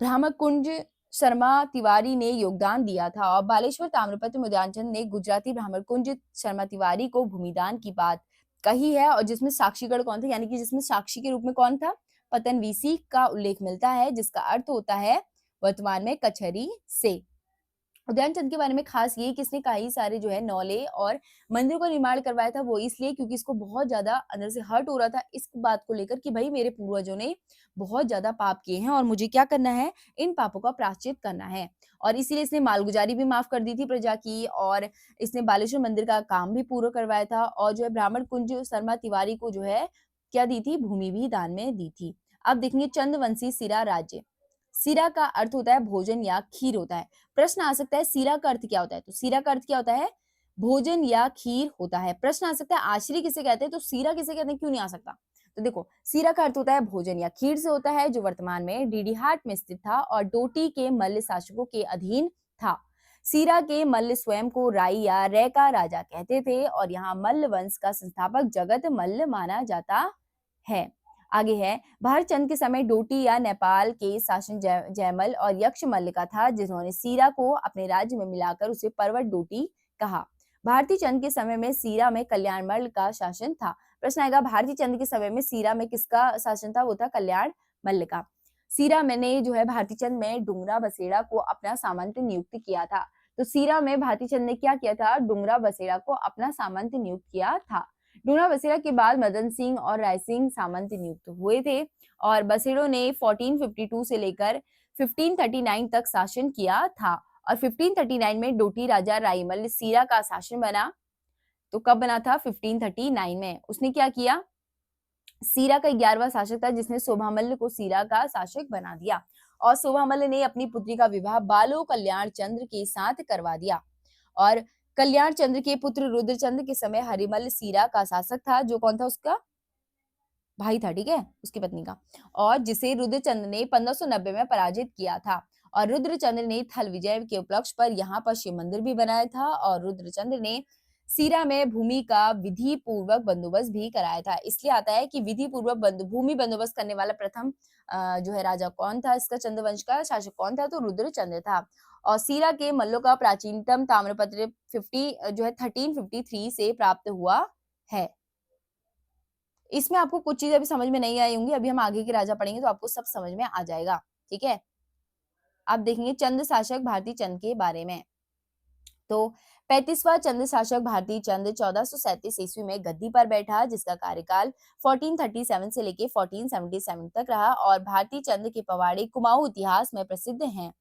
ब्रह्मकुंज शर्मा तिवारी ने योगदान दिया था। और बालेश्वर ताम्रपत्र में उदयनचंद ने गुजराती ब्रह्मकुंज शर्मा तिवारी को भूमिदान की बात कही है, और जिसमें साक्षीगढ़ कौन था, यानी कि जिसमें साक्षी के रूप में कौन था, पतन वीसी का उल्लेख मिलता है, जिसका अर्थ होता है वर्तमान में कचहरी से। उदयनचंद के बारे में खास ये कि इसने कई सारे जो है नौले और मंदिरों का निर्माण करवाया था, वो इसलिए क्योंकि इसको बहुत ज्यादा अंदर से हर्ट हो रहा था इस बात को लेकर कि भाई मेरे पूर्वजों ने बहुत ज्यादा पाप किए हैं और मुझे क्या करना है, इन पापों का प्रायश्चित करना है। और इसीलिए इसने मालगुजारी भी माफ कर दी थी प्रजा की, और इसने बालेश्वर मंदिर का काम भी पूरा करवाया था, और जो है ब्राह्मण कुंज शर्मा तिवारी को जो है क्या दी थी, भूमि भी दान में दी थी। अब देखेंगे चंद्रवंशी सिरा राज्य। सिरा का अर्थ होता है भोजन या खीर होता है। प्रश्न आ सकता है सिरा का अर्थ क्या होता है, तो सिरा का अर्थ क्या होता है, भोजन या खीर होता है। प्रश्न आ सकता है आश्री किसे कहते हैं, तो सीरा किसे कहते हैं, क्यों नहीं आ सकता। तो देखो सीरा का अर्थ होता है भोजन या खीर से होता है, जो वर्तमान में डीडीहाट में स्थित था और डोटी के मल्ल शासकों के अधीन था। सीरा के मल्ल स्वयं को राई या रै का राजा कहते थे और यहाँ मल्ल वंश का संस्थापक जगत मल्ल माना जाता है। आगे है भारतचंद के समय डोटी या नेपाल के शासन जयमल और यक्षमल्ल का था, जिन्होंने सीरा को अपने राज्य में मिलाकर उसे पर्वत डोटी कहा। भारती चंद के समय में सीरा में कल्याणमल का शासन था। प्रश्न आएगा भारती चंद के समय में सीरा में किसका शासन था, वो था कल्याण मल्ल का। सीरा मैंने जो है भारती चंद में डुंगरा बसेड़ा को अपना सामंत नियुक्त किया था। तो सीरा में भारती चंद ने क्या किया था, डुंगरा बसेड़ा को अपना सामंत नियुक्त किया था। डूंगरा बसेरा के बाद मदन सिंह और राय सिंह सामंत नियुक्त हुए थे और बसेड़ों ने 1452 से लेकर 1539 तक शासन किया था। और 1539 में डोटी राजा राईमल सीरा का शासन बना। तो कब बना था, 1539 में। उसने क्या किया, सीरा का 11वां शासक था, जिसने शोभामल्ल को सीरा का शासक बना दिया और शोभामल्ल ने अपनी पुत्री का विवाह बालो कल्याण चंद्र के साथ करवा दिया। और कल्याण चंद्र के पुत्र रुद्रचंद्र के समय हरिमल सीरा का शासक था, जो कौन था, उसका भाई था, ठीक है, उसकी पत्नी का, और जिसे रुद्रचंद्र ने 1590 में पराजित किया था। और रुद्रचंद्र ने थल विजय के उपलक्ष्य पर यहाँ पर शिव मंदिर भी बनाया था और रुद्रचंद्र ने सीरा में भूमि का विधि पूर्वक बंदोबस्त भी कराया था। इसलिए आता है कि विधि पूर्वक भूमि बंदोबस्त करने वाला प्रथम जो है राजा कौन था, इसका चंद्रवंश का शासक कौन था, तो रुद्रचंद्र था। और सीरा के मल्लों का प्राचीनतम ताम्रपत्र 50 जो है 1353 से प्राप्त हुआ है। इसमें आपको कुछ चीजें अभी समझ में नहीं आई होंगी, अभी हम आगे के राजा पढ़ेंगे तो आपको सब समझ में आ जाएगा, ठीक है। आप देखेंगे चंद शासक भारती चंद के बारे में। तो 35वां चंद शासक भारती चंद 1437 ईस्वी में गद्दी पर बैठा, जिसका कार्यकाल 1437 से लेके 1477 तक रहा। और भारती चंद के पवाड़े कुमाऊं इतिहास में प्रसिद्ध हैं।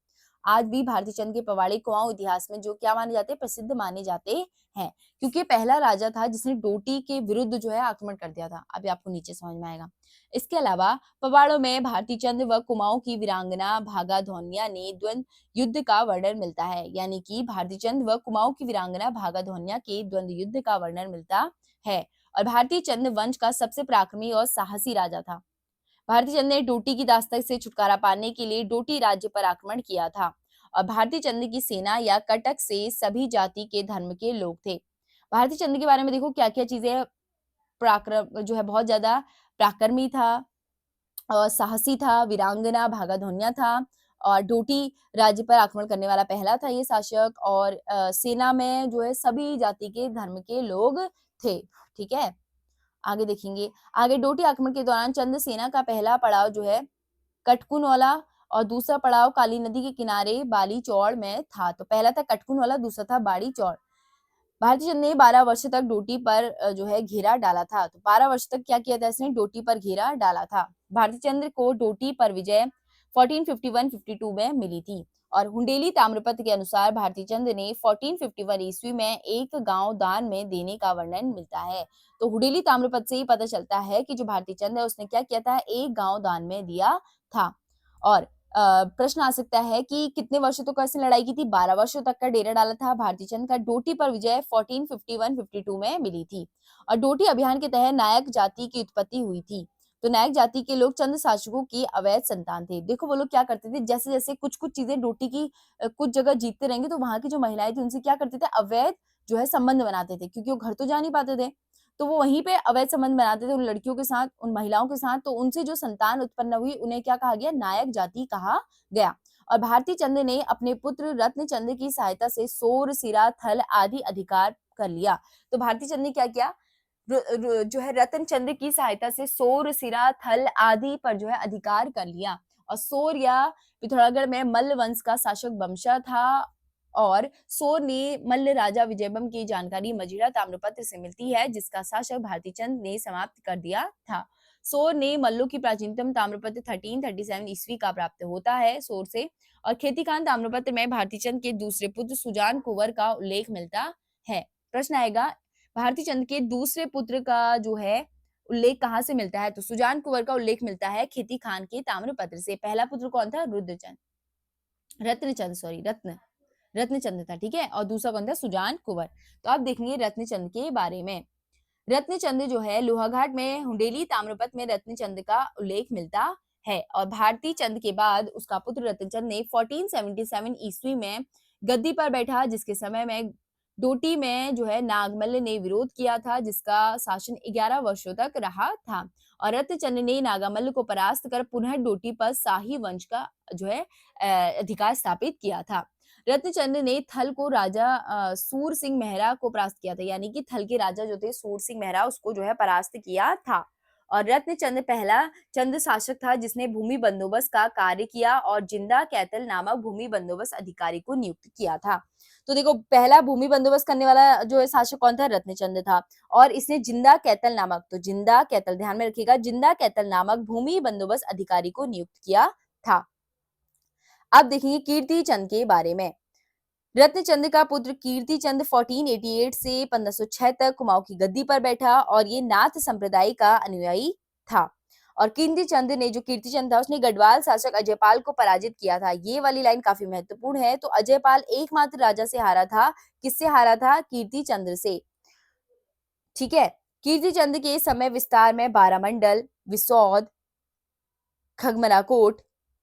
आज भी भारती चंद के पवाड़े कुमाऊं इतिहास में जो क्या माने जाते हैं, प्रसिद्ध माने जाते हैं, क्योंकि पहला राजा था जिसने डोटी के विरुद्ध जो है आक्रमण कर दिया था। अभी आपको नीचे समझ में आएगा। इसके अलावा पवाड़ों में भारती चंद व कुमाऊं की वीरांगना भागा धौनिया ने द्वंद्व युद्ध का वर्णन मिलता है, यानी कि भारती चंद व कुमाऊं की वीरांगना भागा धौनिया के द्वंद्व युद्ध का वर्णन मिलता है। और भारती चंद वंश का सबसे पराक्रमी और साहसी राजा था। भारती चंद ने डोटी की दास्तान से छुटकारा पाने के लिए डोटी राज्य पर आक्रमण किया था। और भारती चंद की सेना या कटक से सभी जाति के धर्म के लोग थे। भारती चंद के बारे में देखो क्या क्या चीजें, पराक्रम जो है बहुत ज्यादा पराक्रमी था और साहसी था, वीरांगना भागाधोनिया था और डोटी राज्य पर आक्रमण करने वाला पहला था ये शासक। और सेना में जो है सभी जाति के धर्म के लोग थे, ठीक है। आगे देखेंगे, आगे डोटी आक्रमण के दौरान चंद सेना का पहला पड़ाव जो है कटकुनवाला और दूसरा पड़ाव काली नदी के किनारे बाली चौड़ में था। तो पहला था कटकुनवाला, दूसरा था बाड़ी चौड़। भारती चंद ने 12 वर्ष तक डोटी पर जो है घेरा डाला था। तो 12 वर्ष तक क्या किया था इसने, डोटी पर घेरा डाला था। भारती चंद्र को डोटी पर विजय 1451-52 में मिली थी। और हुंडेली ताम्रपत्र के अनुसार भारती चंद ने 1451 ईस्वी में एक गांव दान में देने का वर्णन मिलता है। तो हुंडेली ताम्रपत्र से ही पता चलता है कि जो भारती चंद है उसने क्या किया था, एक गांव दान में दिया था। और प्रश्न आ सकता है कि कितने वर्षों तक इसने लड़ाई की थी? 12 वर्षों तक का डेरा डाला था। भारती चंद का डोटी पर विजय 1451-52 में मिली थी और डोटी अभियान के तहत नायक जाति की उत्पत्ति हुई थी। तो नायक जाति के लोग चंद शासकों की अवैध संतान थे। देखो वो लोग क्या करते थे, जैसे-जैसे कुछ-कुछ चीजें डोटी की कुछ जगह जीतते रहेंगे तो वहां की जो महिलाएं थी उनसे क्या करते थे, अवैध जो है संबंध बनाते थे, क्योंकि वो घर तो जा नहीं पाते थे। तो वो वहीं पे अवैध संबंध बनाते थे उन लड़कियों के साथ, उन महिलाओं के साथ। तो उनसे जो संतान उत्पन्न हुई उन्हें क्या कहा गया, नायक जाति कहा गया। और भारती चंद ने अपने पुत्र रत्नचंद की सहायता से सोर, सिरा, थल आदि अधिकार कर लिया। तो भारती चंद ने क्या किया, जो है रतनचंद की सहायता से सोर, सिरा, थल आदि पर जो है अधिकार कर लिया। और सोर या पिथौरागढ़ में मल्ल वंश का शासक बमशा था और सोर ने मल्ल राजा विजयबम की जानकारी मजीरा ताम्रपत्र से मिलती है, जिसका शासक भारती चंद ने समाप्त कर दिया था। सोर ने मल्लों की प्राचीनतम ताम्रपत्र 1337 ईस्वी का प्राप्त होता है सोर से। और खेतीखान ताम्रपत्र में भारती चंद के दूसरे पुत्र सुजान कुंवर का उल्लेख मिलता है। प्रश्न आएगा, भारती चंद के दूसरे पुत्र का जो है उल्लेख कहाँ से मिलता है? तो सुजान कुंवर का उल्लेख मिलता है खेती खान के ताम्रपत्र से। पहला पुत्र कौन था? रुद्रचंद, रत्नचंद, सॉरी रत्नचंद था, ठीक है। और दूसरा कौन था? सुजान कुंवर। तो आप देखेंगे रत्नचंद के बारे में। रत्नचंद जो है लोहाघाट में हुंडेली ताम्रपत्र में रत्नचंद का उल्लेख मिलता है। और भारती चंद के बाद उसका पुत्र रत्नचंद ने 1477 ईस्वी में गद्दी पर बैठा, जिसके समय में डोटी में जो है नागमल्ल ने विरोध किया था, जिसका शासन 11 वर्षों तक रहा था। और रत्नचंद ने नागामल्ल को परास्त कर पुनः डोटी पर शाही वंश का जो है अधिकार स्थापित किया था। रत्नचंद ने थल को राजा सूर सिंह मेहरा को परास्त किया था, यानी कि थल के राजा जो थे सूर सिंह मेहरा, उसको जो है परास्त किया था। और रत्नचंद पहला चंद शासक था जिसने भूमि बंदोबस्त का कार्य किया और जिंदा कैतल नामक भूमि बंदोबस्त अधिकारी को नियुक्त किया था। तो देखो पहला भूमि बंदोबस्त करने वाला जो है शासक कौन था? रत्नचंद था। और इसने जिंदा कैतल नामक, तो जिंदा कैतल ध्यान में रखिएगा, जिंदा कैतल नामक भूमि बंदोबस्त अधिकारी को नियुक्त किया था। अब देखेंगे कीर्ति चंद के बारे में। रत्नचंद का पुत्र कीर्ति चंद 1488 से 1506 तक कुमाऊं की गद्दी पर बैठा और ये नाथ संप्रदाय का अनुयायी था। और कीर्ति चंद ने, जो कीर्ति चंद था, उसने गढ़वाल शासक अजयपाल को पराजित किया था। ये वाली लाइन काफी महत्वपूर्ण है। तो अजयपाल एकमात्र राजा से हारा था। किससे हारा था? कीर्ति चंद्र से, ठीक है। कीर्ति चंद के समय विस्तार में बारामंडल, विसौद, खगमराकोट,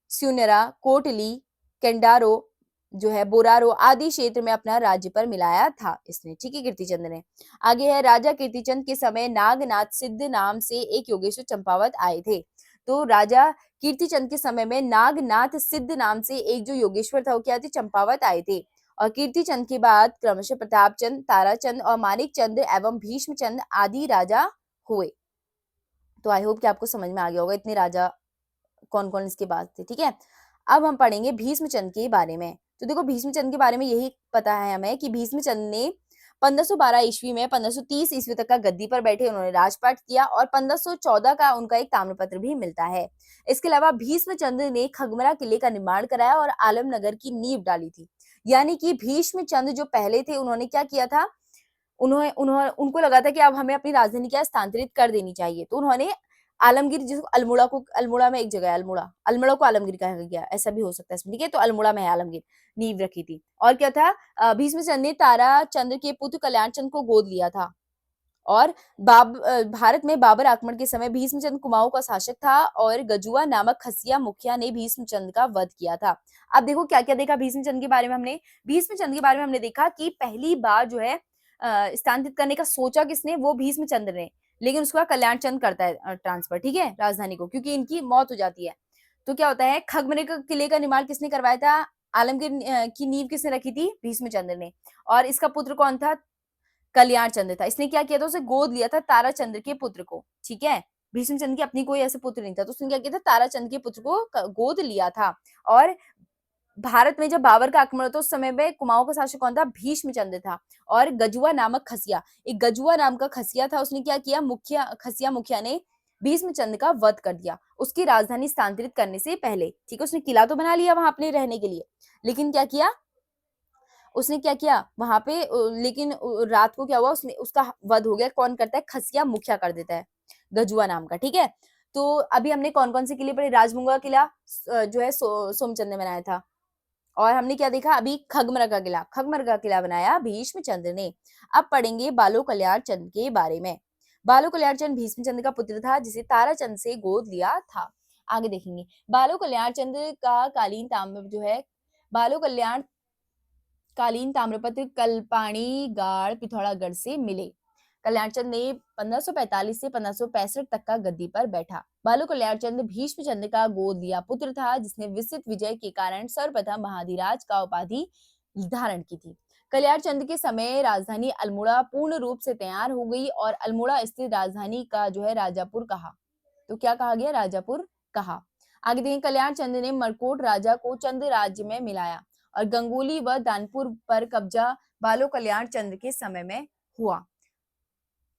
स्यूनरा, कोटली, केंडारो जो है बोरारो आदि क्षेत्र में अपना राज्य पर मिलाया था इसने, ठीक है, कीर्तिचंद ने। आगे है, राजा कीर्तिचंद के समय नागनाथ सिद्ध नाम से एक योगेश्वर चंपावत आए थे। तो राजा कीर्तिचंद के समय में नागनाथ सिद्ध नाम से एक जो योगेश्वर था वो क्या थे? चंपावत आए थे। और कीर्तिचंद के बाद क्रमशः प्रतापचंद, ताराचंद और मानिक चंद एवं भीष्मचंद आदि राजा हुए। तो आई होप कि आपको समझ में आ गया होगा इतने राजा कौन कौन इसके बाद थे, ठीक है। अब हम पढ़ेंगे भीष्मचंद के बारे में। तो देखो भीष्मचंद के बारे में यही पता है हमें कि भीष्मचंद ने 1512 ईस्वी में 1530 ईस्वी तक का गद्दी पर बैठे, उन्होंने राजपाट किया और 1514 का उनका एक ताम्रपत्र भी मिलता है। इसके अलावा भीष्मचंद ने खगमरा किले का निर्माण कराया और आलमनगर की नींव डाली थी। यानी कि भीष्मचंद जो पहले थे उन्होंने क्या किया था, उन्होंने उन्होंने उनको लगा था कि अब हमें अपनी राजधानी क्या स्थानांतरित कर देनी चाहिए। तो उन्होंने आलमगीर, जिसको अल्मोड़ा में एक जगह है, अल्मोड़ा को आलमगीर कहा गया, ऐसा भी हो सकता है इसमें, ठीक है। तो अल्मोड़ा में है आलमगीर, नींव रखी थी। और क्या था, भीष्मचंद ने ताराचंद्र के पुत्र कल्याणचंद को गोद लिया था। और भारत में बाबर आक्रमण के समय भीष्मचंद कुमाऊं का शासक था और गजुआ नामक खसिया मुखिया ने भीष्मचंद का वध किया था। अब देखो क्या क्या देखा भीष्मचंद के बारे में हमने। भीष्मचंद के बारे में हमने देखा कि पहली बार जो है स्थानांतरित करने का सोचा किसने? वो भीष्मचंद्र ने। लेकिन उसके बाद कल्याणचंद करता है ट्रांसफर, ठीक है, राजधानी को, क्योंकि इनकी मौत हो जाती है। तो क्या होता है, खगमरे का किले का निर्माण किसने करवाया था? आलमगीर की नींव किसने रखी थी? भीष्मचंद्र ने। और इसका पुत्र कौन था? कल्याण चंद्र था। इसने क्या किया था? उसे गोद लिया था ताराचंद्र के पुत्र को, ठीक है। भीष्मचंद्र की अपनी कोई ऐसे पुत्र नहीं था, तो उसने क्या किया था? ताराचंद्र के पुत्र को गोद लिया था। और भारत में जब बाबर का आक्रमण होता उस समय में कुमाऊं का शासक कौन था? भीष्मचंद्र था। और गजुआ नामक खसिया, एक गजुआ नाम का खसिया था, उसने क्या किया? खसिया मुखिया ने भीष्मचंद्र का वध कर दिया उसकी राजधानी स्थानांतरित करने से पहले, ठीक है। उसने किला तो बना लिया वहां अपने रहने के लिए, लेकिन क्या किया उसने? क्या किया वहां पे? लेकिन रात को क्या हुआ, उसने उसका वध हो गया। कौन करता है? खसिया मुखिया कर देता है, गजुआ नाम का, ठीक है। तो अभी हमने कौन-कौन से किले पढ़े? राजमुंगा का किला जो है सोमचंद ने बनाया था। और हमने क्या देखा अभी? खगमरा का किला, खगमरा का किला बनाया भीष्मचंद्र ने। अब पढ़ेंगे बालो कल्याण चंद के बारे में। बालो कल्याण चंद भीष्मचंद्र का पुत्र था जिसे ताराचंद से गोद लिया था। आगे देखेंगे बालो कल्याण चंद का कालीन ताम्र जो है बालो कल्याण कालीन ताम्रपत्र कल्पाणी गाड़ पिथौरागढ़ से मिले। कल्याणचंद ने 1545 से 1565 तक का गद्दी पर बैठा। बालो कल्याणचंद भीष्मचंद्र का गोद लिया पुत्र था जिसने विस्तृत विजय के कारण सर्वप्रथम महाधिराज का उपाधि धारण की थी। कल्याणचंद के समय राजधानी अल्मोड़ा पूर्ण रूप से तैयार हो गई और अल्मोड़ा स्थित राजधानी का जो है राजापुर कहा। तो क्या कहा गया? राजापुर कहा। आगे देखें कल्याणचंद ने मरकोट राजा को चंद राज्य में मिलाया और गंगोली व दानपुर पर कब्जा बालो कल्याण चंद के समय में हुआ।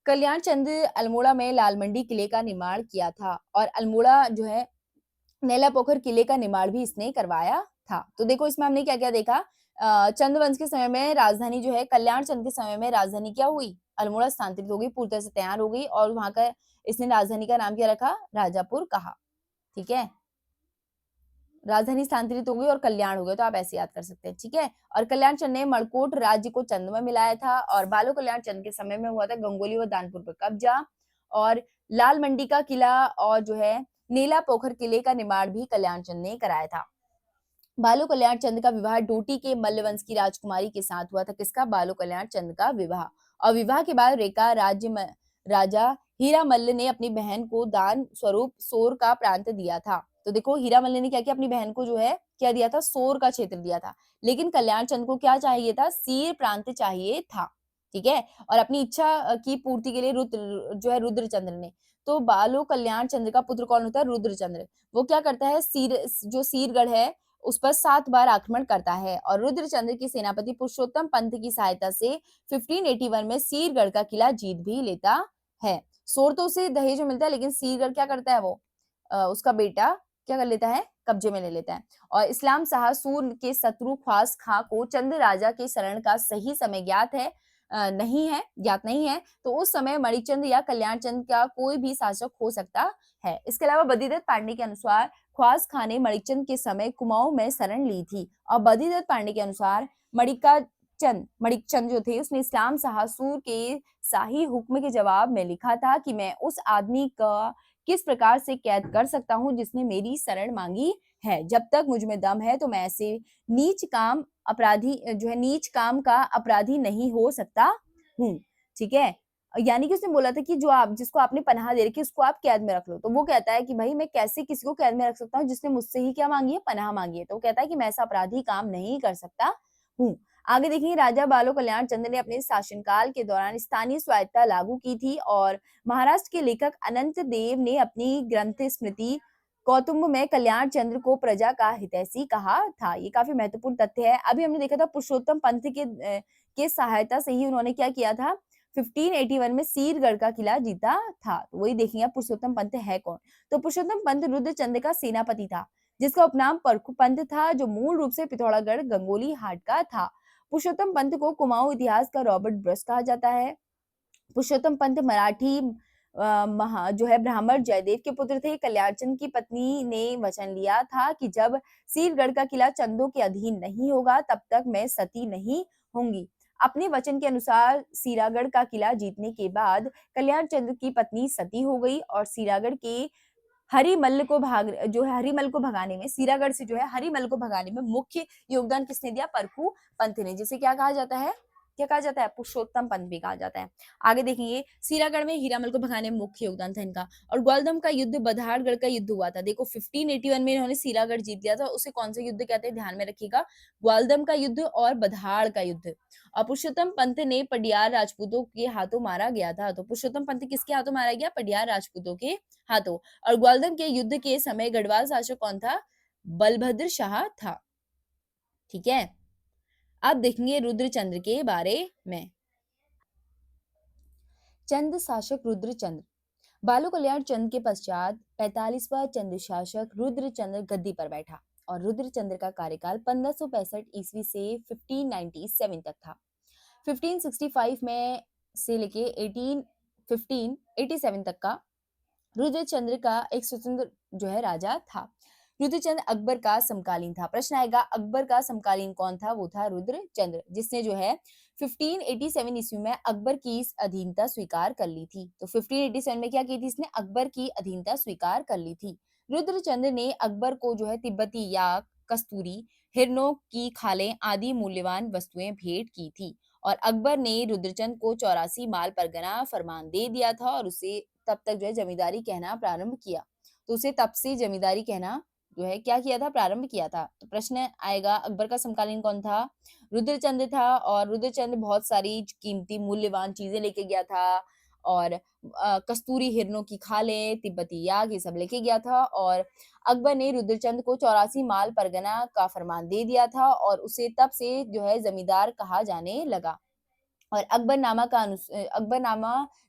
कल्याण चंद अल्मोड़ा में लाल मंडी किले का निर्माण किया था और अल्मोड़ा जो है नेला पोखर किले का निर्माण भी इसने करवाया था। तो देखो इसमें हमने क्या क्या देखा? चंद वंश के समय में राजधानी जो है कल्याण चंद के समय में राजधानी क्या हुई? अल्मोड़ा स्थानांतरित हो गई, पूरी तरह से तैयार हो गई और वहां का इसने राजधानी का नाम क्या रखा? राजापुर कहा। ठीक है, राजधानी स्थानांतरित हो गई और कल्याण हो गया, तो आप ऐसे याद कर सकते हैं। ठीक है, और कल्याण चंद ने मणकोट राज्य को चंद में मिलाया था और बालो कल्याण चंद के समय में हुआ था गंगोली व दानपुर पर कब्जा और लाल मंडी का किला और जो है नीला पोखर किले का निर्माण भी कल्याण चंद ने कराया था। बालो कल्याण चंद का विवाह डोटी के मल्ल वंश की राजकुमारी के साथ हुआ था। किसका? बालो कल्याण चंद का विवाह। और विवाह के बाद रेका राजा हीरा मल्ल ने अपनी बहन को दान स्वरूप सोर का प्रांत दिया था। तो देखो हीरा मल्ल ने क्या किया? अपनी बहन को जो है क्या दिया था? सोर का क्षेत्र दिया था। लेकिन कल्याण चंद को क्या चाहिए था? सीर प्रांत चाहिए था। ठीक है, और अपनी इच्छा की पूर्ति के लिए रुद्र जो है रुद्रचंद्र ने, तो बालो कल्याण चंद्र का पुत्र कौन होता है? रुद्रचंद्र। वो क्या करता है? जो सीरगढ़ है उस पर 7 बार आक्रमण करता है और रुद्रचंद्र की सेनापति पुरुषोत्तम पंत की सहायता से 1581 में सीरगढ़ का किला जीत भी लेता है। सोर तो उसे दहेज में मिलता है लेकिन सीरगढ़ क्या करता है? वो उसका बेटा क्या कर लेता है? कब्जे में ले लेता है। और इस्लाम शाह सूर के शत्रु ख्वास खां को चंद राजा के शरण का सही समय ज्ञात नहीं है, तो उस समय मणिचंद या कल्याण चंद का कोई भी शासक हो सकता है। इसके अलावा बद्रीदत्त पांडे के अनुसार ख्वास खां ने मणिचंद के समय कुमाऊं में शरण ली थी और बद्रीदत्त पांडे के अनुसार मणिकचंद जो थे उसने इस्लाम शाह सूर के शाही हुक्म के जवाब में लिखा था कि मैं उस आदमी का किस प्रकार से कैद कर सकता हूँ जिसने मेरी शरण मांगी है। जब तक मुझ में दम है तो मैं ऐसे नीच काम का अपराधी नहीं हो सकता हूँ। ठीक है, यानी कि उसने बोला था कि जिसको आपने पनाह दे रखी है उसको आप कैद में रख लो। तो वो कहता है कि भाई मैं कैसे किसी को कैद में रख सकता हूँ जिसने मुझसे ही क्या मांगी है? पनाह मांगी है। तो वो कहता है कि मैं ऐसा अपराधी काम नहीं कर सकता हूँ। आगे देखिए राजा बालो कल्याण चंद्र ने अपने शासनकाल के दौरान स्थानीय स्वायत्तता लागू की थी और महाराष्ट्र के लेखक अनंत देव ने अपनी ग्रंथ स्मृति कौतुंब में कल्याण चंद्र को प्रजा का हितैषी कहा था। ये काफी महत्वपूर्ण तथ्य है। अभी हमने देखा था पुरुषोत्तम पंत के सहायता से ही उन्होंने क्या किया था? 1581 में सीरगढ़ का किला जीता था। तो वही देखेंगे पुरुषोत्तम पंत है कौन? तो पुरुषोत्तम पंत रुद्रचंद का सेनापति था जिसका उपनाम परखु पंत था जो मूल रूप से पिथौरागढ़ गंगोली हाट का था। पुरुषोत्तम पंत को कुमाऊं इतिहास का रॉबर्ट ब्रश कहा जाता है। पुरुषोत्तम पंत मराठी जो है ब्राह्मण जयदेव के पुत्र थे। कल्याणचंद की पत्नी ने वचन लिया था कि जब सीरगढ़ का किला चंदों के अधीन नहीं होगा तब तक मैं सती नहीं होंगी। अपने वचन के अनुसार सीरागढ़ का किला जीतने के बाद कल्याणचंद की पत्नी सती हो गई और सीरागढ़ के हरिमल को भगाने में सीरागढ़ से जो है हरिमल को भगाने में मुख्य योगदान किसने दिया? परखु पंत ने, जिसे क्या कहा जाता है? क्या कहा जाता है? पुरुषोत्तम पंत भी कहा जाता है। आगे देखेंगे सीरागढ़ में हीरामल को भगाने में मुख्य योगदान था इनका। और ग्वालदम का युद्ध बधाड़गढ़ का युद्ध हुआ था। देखो 1581 में इन्होंने सीरागढ़ जीत लिया था। उसे कौन सा युद्ध कहते हैं? ध्यान में रखिएगा, ग्वालदम का युद्ध और बधाड़ का युद्ध। और पुरुषोत्तम पंत ने पडियार राजपूतों के हाथों मारा गया था। तो पुरुषोत्तम पंत किसके हाथों मारा गया? पडियार राजपूतों के हाथों। और ग्वालदम के युद्ध के समय गढ़वाल शासक कौन था? बलभद्र शाह था। ठीक है, अब देखेंगे रुद्रचंद्र के बारे में। चंद शासक रुद्रचंद्र। बालो कल्याण चंद के पश्चात 45वां चंद शासक रुद्रचंद्र गद्दी पर बैठा और रुद्रचंद्र का कार्यकाल 1565 ईस्वी से 1597 तक था। 1565 में से लेके 1587 तक का रुद्रचंद्र का एक स्वतंत्र जो है राजा था। रुद्रचंद्र अकबर का समकालीन था। प्रश्न आएगा अकबर का समकालीन कौन था? वो था रुद्रचंद्र, जिसने जो है 1587 ईस्वी में अकबर की इस अधीनता स्वीकार कर ली थी। तो 1587 में क्या की थी इसने? अकबर की अधीनता स्वीकार कर ली थी। रुद्रचंद्र ने अकबर को जो है तिब्बती याक, कस्तूरी, हिरणों की खालें आदि मूल्यवान वस्तुएं भेंट की थी। और अकबर ने रुद्रचंद को 84 माल परगना फरमान दे दिया था और उसे तब तक जो है जमींदारी कहना प्रारंभ किया। तो उसे तब से जमींदारी कहना जो है क्या किया था? प्रारंभ किया था। तो प्रश्न आएगा अकबर का समकालीन कौन था? रुद्रचंद था। और रुद्रचंद बहुत सारी कीमती मूल्यवान चीजें लेके गया था और कस्तूरी हिरणों की खालें, तिब्बती याक ये सब लेके गया था। और अकबर ने रुद्रचंद को 84 माल परगना का फरमान दे दिया था और उसे तब से जो है जमींदार कहा जाने लगा। और अकबरनामा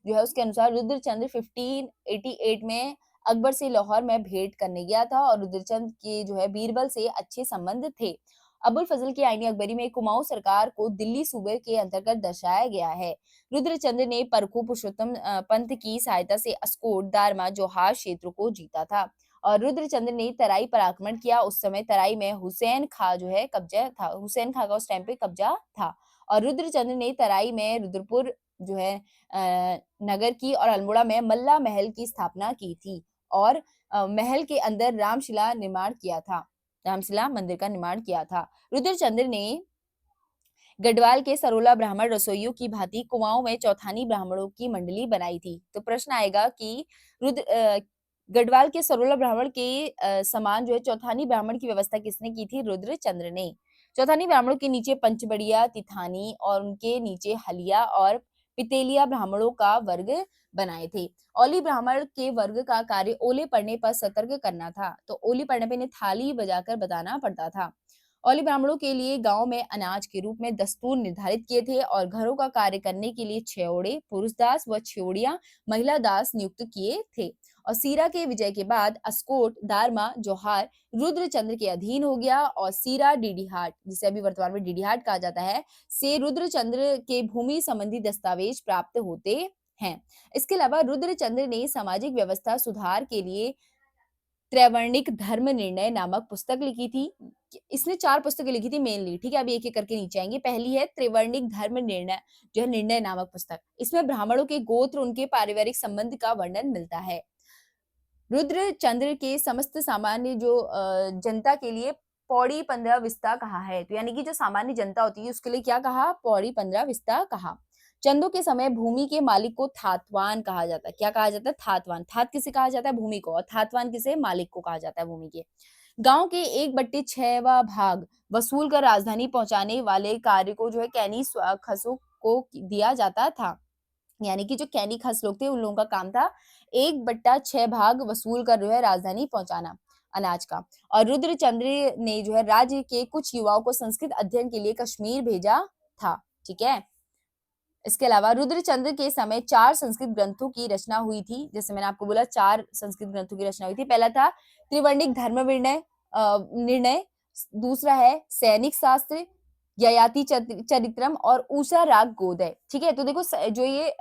जो है उसके अनुसार रुद्रचंद्र 1588 में अकबर से लाहौर में भेंट करने गया था और रुद्रचंद के जो है बीरबल से अच्छे संबंध थे। अबुल फजल की आईनी अकबरी में कुमाऊं सरकार को दिल्ली सूबे के अंतर्गत दर्शाया गया है। रुद्रचंद्र ने परखू पुरुषोत्तम पंत की सहायता से अस्कोट, दारमा, जोहार क्षेत्र को जीता था। और रुद्रचंद्र ने तराई पर आक्रमण किया। उस समय तराई में हुसैन खां जो है कब्जा था, हुसैन खां का उस टाइम पे कब्जा था। और रुद्रचंद्र ने तराई में रुद्रपुर जो है नगर की और अल्मोड़ा में मल्ला महल की स्थापना की थी। और महल के अंदर रामशिला निर्माण किया था, रामशिला मंदिर का निर्माण किया था। रुद्रचंद्र ने गढ़वाल के सरोला ब्राह्मण रसोइयों की भांति कुमाऊं में चौथानी ब्राह्मणों की मंडली बनाई थी। तो प्रश्न आएगा कि गढ़वाल के सरोला ब्राह्मण के समान जो है चौथानी ब्राह्मण की व्यवस्था किसने की थी? रुद्रचंद्र ने। चौथानी ब्राह्मणों के नीचे पंचबड़िया, तिथानी और उनके नीचे हलिया और पितेलिया ब्राह्मणों का वर्ग बनाए थे। ओली ब्राह्मण के वर्ग का कार्य ओले पड़ने पर सतर्क करना था। तो ओली पड़ने पर इन्हें थाली बजाकर बताना पड़ता था। ओली ब्राह्मणों के लिए गांव में अनाज के रूप में दस्तूर निर्धारित किए थे और घरों का कार्य करने के लिए छेौड़े, पुरुष दास व छेौड़िया, महिला दास नियुक्त किए थे। और सीरा के विजय के बाद अस्कोट, दारमा, जोहार रुद्रचंद्र के अधीन हो गया और सीरा डीडीहाट, जिसे अभी वर्तमान में डीडीहाट कहा जाता है, से रुद्रचंद्र के भूमि संबंधी दस्तावेज प्राप्त होते हैं। इसके अलावा रुद्रचंद्र ने सामाजिक व्यवस्था सुधार के लिए त्रैवर्णिक धर्म निर्णय नामक पुस्तक लिखी थी। इसने 4 पुस्तकें लिखी थी मेनली, ठीक है? अब एक-एक करके नीचे आएंगे। पहली है त्रिवर्णिक धर्म निर्णय, जो है निर्णय नामक पुस्तक। इसमें ब्राह्मणों के गोत्र, उनके पारिवारिक संबंध का वर्णन मिलता है। रुद्रचंद्र के समस्त सामान्य जो जनता के लिए पौड़ी 15 विस्ता कहा है। तो यानी कि जो सामान्य जनता होती है उसके लिए क्या कहा? पौड़ी 15 विस्ता कहा। चंदों के समय भूमि के मालिक को थातवान कहा जाता है। क्या कहा जाता है? थातवान। थात किसे कहा जाता है? भूमि को। और थातवान किसे? मालिक को कहा जाता है भूमि के। गांव के 1/6वां भाग वसूल कर राजधानी पहुंचाने वाले कार्य को जो है कैनी खसों को दिया जाता था। यानी कि जो कैनी खस लोग थे उन लोगों का काम था 1/6 भाग वसूल कर जो है राजधानी पहुंचाना अनाज का। और रुद्रचंद्र ने जो है राज्य के कुछ युवाओं को संस्कृत अध्ययन के लिए कश्मीर भेजा था। ठीक है? इसके अलावा रुद्रचंद्र के समय 4 संस्कृत ग्रंथों की रचना हुई थी। जैसे मैंने आपको बोला 4 संस्कृत ग्रंथों की रचना हुई थी। पहला था त्रिवर्णिक धर्म निर्णय, दूसरा है सैनिक शास्त्र, ययाति चरित्रम और ऊषा राग गोदय। ठीक है? तो देखो जो ये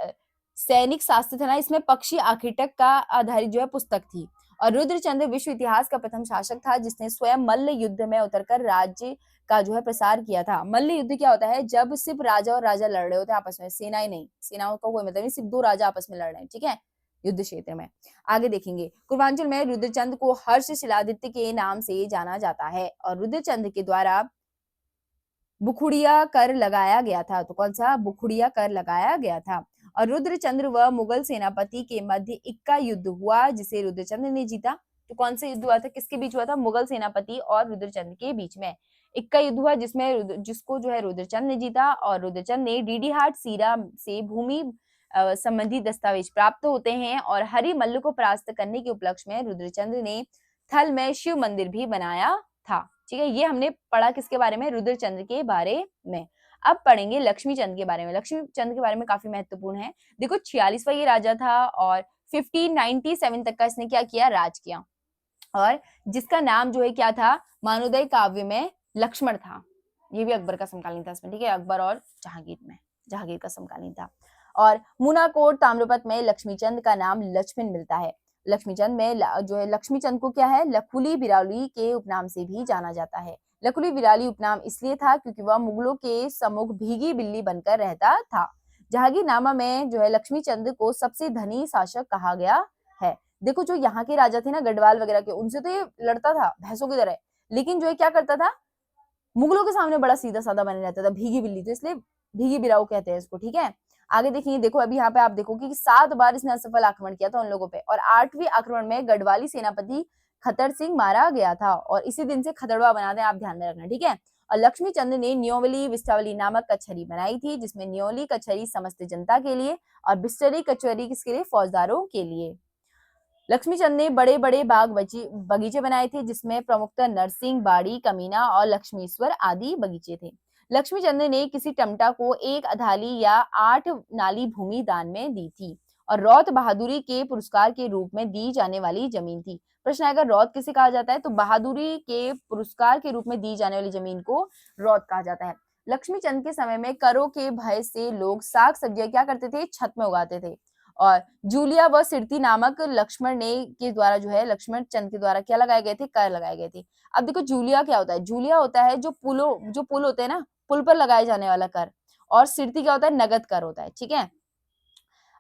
सैनिक शास्त्र था ना, इसमें पक्षी आखेटक का आधारित जो है पुस्तक थी। और रुद्रचंद्र विश्व इतिहास का प्रथम शासक था जिसने स्वयं मल्ल युद्ध में उतरकर राज्य का जो है प्रसार किया था। मल्ल युद्ध क्या होता है? जब सिर्फ राजा और राजा लड़ रहे होते हैं आपस में, सेनाएं नहीं, सेनाओं का कोई मतलब नहीं, सिर्फ 2 राजा आपस में लड़ रहे हैं। ठीक है? युद्ध क्षेत्र में। आगे देखेंगे, पूर्वांचल में रुद्रचंद को हर्ष शिलादित्य के नाम से जाना जाता है और रुद्रचंद के द्वारा बुखुड़िया कर लगाया गया था। तो कौन सा? बुखुड़िया कर लगाया गया था। और रुद्रचंद्र व मुगल सेनापति के मध्य इक्का युद्ध हुआ जिसे रुद्रचंद्र ने जीता। तो कौन सा युद्ध हुआ था? किसके बीच हुआ था? मुगल सेनापति और रुद्रचंद्र के बीच में इक्का युद्ध हुआ जिसको जो है रुद्रचंद ने जीता। और रुद्रचंद ने डीडीहाट सीरा से भूमि संबंधी दस्तावेज प्राप्त होते हैं। और हरिमल्ल को परास्त करने के उपलक्ष्य में रुद्रचंद्र ने थल में शिव मंदिर भी बनाया था। ठीक है? ये हमने पढ़ा किसके बारे में? रुद्रचंद्र के बारे में। अब पढ़ेंगे लक्ष्मी चंद के बारे में। लक्ष्मी चंद के बारे में काफी महत्वपूर्ण है। देखो 46वां ये राजा था और 1597 तक का इसने क्या किया? राज किया। और जिसका नाम जो है क्या था? मानोदय काव्य में लक्ष्मण था। ये भी अकबर का समकालीन था इसमें। ठीक है? अकबर और जहांगीर का समकालीन था। और मुनाकोट ताम्रपत्र में लक्ष्मीचंद का नाम लक्ष्मण मिलता है। लक्ष्मीचंद में जो है लक्ष्मीचंद को क्या है, लखुली बिराली के उपनाम से भी जाना जाता है। लखुली बिराली उपनाम इसलिए था क्योंकि वह मुगलों के सम्मुख भीगी बिल्ली बनकर रहता था। जहांगीरनामा में जो है लक्ष्मीचंद को सबसे धनी शासक कहा गया है। देखो जो यहाँ के राजा थे ना गढ़वाल वगैरह के, उनसे तो ये लड़ता था भैंसों की तरह, लेकिन जो है क्या करता था, मुगलों के सामने बड़ा सीधा साधा बने रहता था, भीगी बिल्ली, तो इसलिए भीगी बिराऊ कहते हैं इसको, ठीक है। आगे देखिए, देखो अभी यहाँ पे आप देखो कि 7 बार इसने असफल आक्रमण किया था उन लोगों पे, और 8वीं आक्रमण में गढ़वाली सेनापति खतर सिंह मारा गया था, और इसी दिन से खतरवा बना दें, आप ध्यान में रखना, ठीक है। और लक्ष्मीचंद ने न्योवली विष्टावली नामक कचहरी बनाई थी, जिसमें न्योवली कचहरी समस्त जनता के लिए और बिस्टरी कचहरी किसके लिए, फौजदारों के लिए। लक्ष्मीचंद ने बड़े बड़े बाग बगीचे बनाए थे, जिसमें प्रमुखतः नरसिंह, बाड़ी, कमीना और लक्ष्मीश्वर आदि बगीचे थे। लक्ष्मीचंद ने किसी टमटा को 1 अधाली या 8 नाली भूमि दान में दी थी, और रौत बहादुरी के पुरस्कार के रूप में दी जाने वाली जमीन थी। प्रश्न आएगा रौत किसे कहा जाता है, तो बहादुरी के पुरस्कार के रूप में दी जाने वाली जमीन को रौत कहा जाता है। लक्ष्मीचंद के समय में करों के भय से लोग साग सब्जियां क्या करते थे, छत में उगाते थे, और जूलिया व सिरती नामक लक्ष्मण ने के द्वारा जो है लक्ष्मण चंद के द्वारा क्या लगाए गए थे, कर लगाए गए थे। अब देखो जूलिया क्या होता है, जूलिया होता है जो पुल होते हैं ना, पुल पर लगाए जाने वाला कर, और सिरती क्या होता है, नगद कर होता है, ठीक है।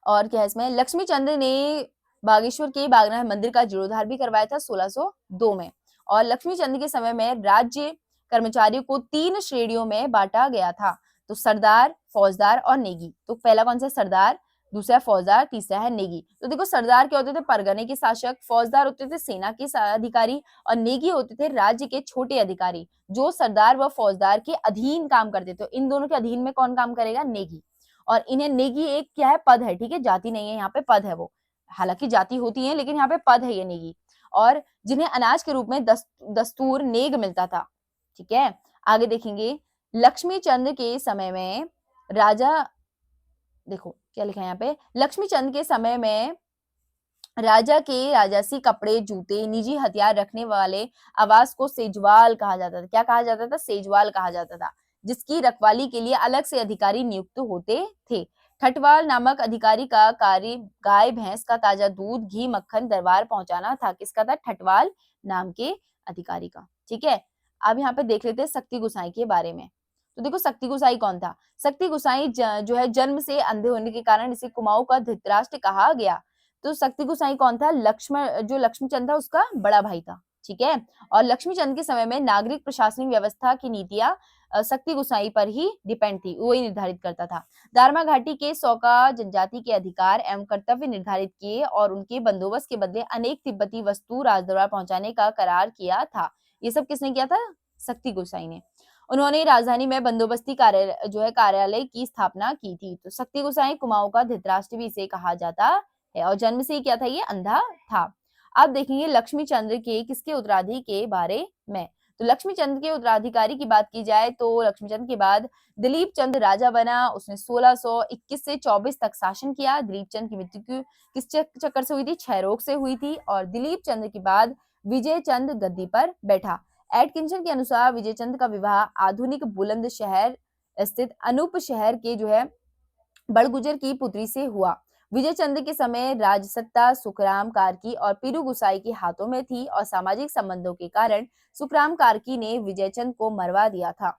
और क्या है इसमें, लक्ष्मीचंद ने बागेश्वर के बागनाथ मंदिर का जीर्णोद्धार भी करवाया था 1602 में। और लक्ष्मीचंद के समय में राज्य कर्मचारियों को 3 श्रेणियों में बांटा गया था, तो सरदार, फौजदार और नेगी। तो पहला कौन सा, सरदार, दूसरा फौजदार, तीसरा है नेगी। तो देखो सरदार क्या होते थे, परगने के शासक, फौजदार होते थे सेना के अधिकारी, और नेगी होते थे राज्य के छोटे अधिकारी, जो सरदार व फौजदार के अधीन काम करते थे। इन दोनों के अधीन में कौन काम करेगा, नेगी। और इन्हें नेगी एक क्या है, पद है, ठीक है, जाति नहीं है, यहाँ पे पद है वो, हालांकि जाति होती है लेकिन यहाँ पे पद है ये नेगी। और जिन्हें अनाज के रूप में दस्तूर नेग मिलता था, ठीक है। आगे देखेंगे, लक्ष्मीचंद के समय में राजा, देखो क्या लिखा है यहाँ पे, लक्ष्मीचंद के समय में राजा के राजसी कपड़े, जूते, निजी हथियार रखने वाले आवास को सेजवाल कहा जाता था। क्या कहा जाता था, सेजवाल कहा जाता था, जिसकी रखवाली के लिए अलग से अधिकारी नियुक्त होते थे। ठटवाल नामक अधिकारी का कार्य गाय भैंस का ताजा दूध, घी, मक्खन दरबार पहुंचाना था। किसका था, ठटवाल नाम के अधिकारी का, ठीक है। अब यहाँ पे देख लेते हैं शक्ति गोसाई के बारे में। तो देखो शक्ति गोसाई कौन था, शक्ति गोसाई जो है जन्म से अंधे होने के कारण इसे कुमाऊं का धृतराष्ट्र कहा गया। तो शक्ति गोसाई कौन था, जो लक्ष्मीचंद था उसका बड़ा भाई था, ठीक है। और लक्ष्मीचंद के समय में नागरिक प्रशासनिक व्यवस्था की नीतियां शक्ति गोसाई पर ही डिपेंड थी, वो ही निर्धारित करता था। दारमा घाटी के सौका जनजाति के अधिकार एवं कर्तव्य निर्धारित किए, और उनके बंदोबस्त के बदले अनेक तिब्बती वस्तु राजदरबार पहुंचाने का करार किया था। ये सब किसने किया था, शक्ति गोसाई ने। उन्होंने राजधानी में बंदोबस्ती कार्यालय की स्थापना की थी। तो शक्ति गोसाई कुमाऊं का धृतराष्ट्र भी इसे कहा जाता है, और जन्म से ही क्या था, ये अंधा था। अब देखेंगे लक्ष्मीचंद्र के किसके उत्तराधिकारी के बारे में। तो लक्ष्मीचंद के उत्तराधिकारी की बात की जाए तो लक्ष्मीचंद के बाद दिलीप चंद राजा बना। उसने 1621 से 24 तक शासन किया। दिलीप चंद की मृत्यु किस चक्कर से हुई थी, क्षय रोग से हुई थी। और दिलीप चंद के बाद विजय चंद गद्दी पर बैठा। एटकिंसन के अनुसार विजय चंद का विवाह आधुनिक बुलंदशहर स्थित अनूप शहर के जो है बड़गुजर की पुत्री से हुआ। विजय चंद के समय राजसत्ता सुखराम कार्की और पीरू गुसाई के हाथों में थी, और सामाजिक संबंधों के कारण सुखराम कार्की ने विजय चंद को मरवा दिया था,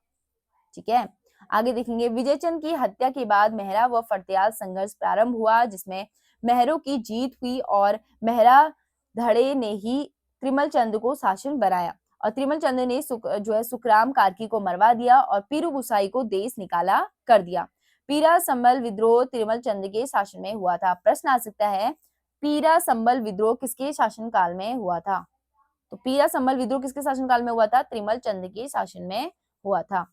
ठीक है। आगे देखेंगे, विजय चंद की हत्या के बाद मेहरा व फरतेयाल संघर्ष प्रारंभ हुआ, जिसमें मेहरों की जीत हुई, और मेहरा धड़े ने ही त्रिमल चंद को शासन बनाया, और त्रिमल चंद ने सुखराम कार्की को मरवा दिया, और पीरू गुसाई को देश निकाला कर दिया। पीरा संबल विद्रोह त्रिमल चंद के शासन में हुआ था। प्रश्न आ सकता है, पीरा संबल विद्रोह किसके शासनकाल में हुआ था। तो पीरा संबल विद्रोह किसके शासनकाल में हुआ था, त्रिमल चंद के शासन में हुआ था।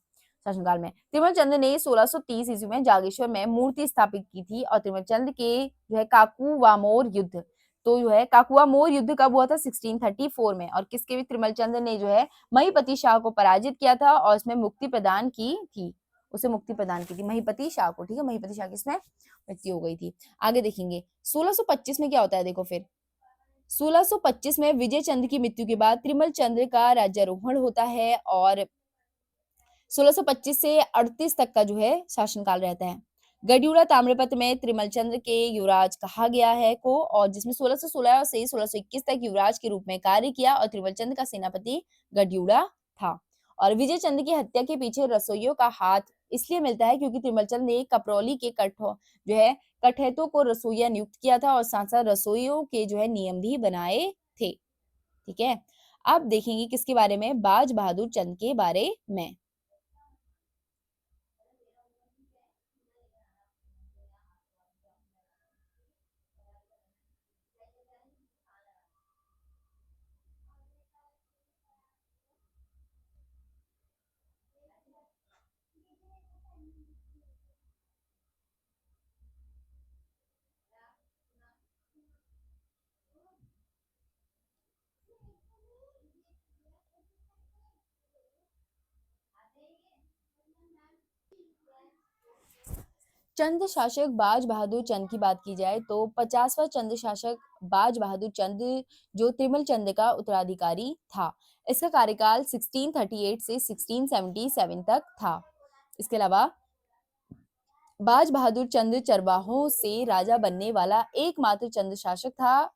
शासनकाल में त्रिमल चंद ने 1630 ईस्वी में जागेश्वर में मूर्ति स्थापित की थी, और त्रिमल चंद के जो है काकुवामोर युद्ध, तो जो है काकुवामोर युद्ध कब हुआ था, 1634 में। और किसके भी त्रिमल चंद ने जो है महीपति शाह को पराजित किया था, और उसमें मुक्ति प्रदान की थी, उसे मुक्ति प्रदान की थी महीपति शाह को, ठीक है। महीपति शाह की इसमें मृत्यु हो गई थी। आगे देखेंगे 1625 में क्या होता है, देखो फिर 1625 में विजय चंद की मृत्यु के बाद त्रिमल चंद्र का राज्यारोहण होता है, और 1625 से 38 तक का जो है शासनकाल रहता है। गढ़युड़ा ताम्रपत्र में त्रिमलचंद्र के युवराज कहा गया है को, और जिसमें 1616 से 1621 तक युवराज के रूप में कार्य किया, और त्रिमलचंद्र का सेनापति गढ़युड़ा था। और विजय चंद्र की हत्या के पीछे रसोइयों का हाथ इसलिए मिलता है क्योंकि त्रिमलचंद ने कपरौली के कठो जो है कठैतों को रसोइया नियुक्त किया था, और साथ साथ रसोइयों के जो है नियम भी बनाए थे। ठीक है, अब देखेंगे किसके बारे में, बाज बहादुर चंद के बारे में। चंद शासक बाज बहादुर चंद की बात की जाए तो 50वां चंद शासक बाज बहादुर चंद जो त्रिमल चंद का उत्तराधिकारी था। इसका कार्यकाल 1638 से 1677 तक था। इसके अलावा बाज बहादुर चंद चरवाहों से राजा बनने वाला एकमात्र चंद शासक था,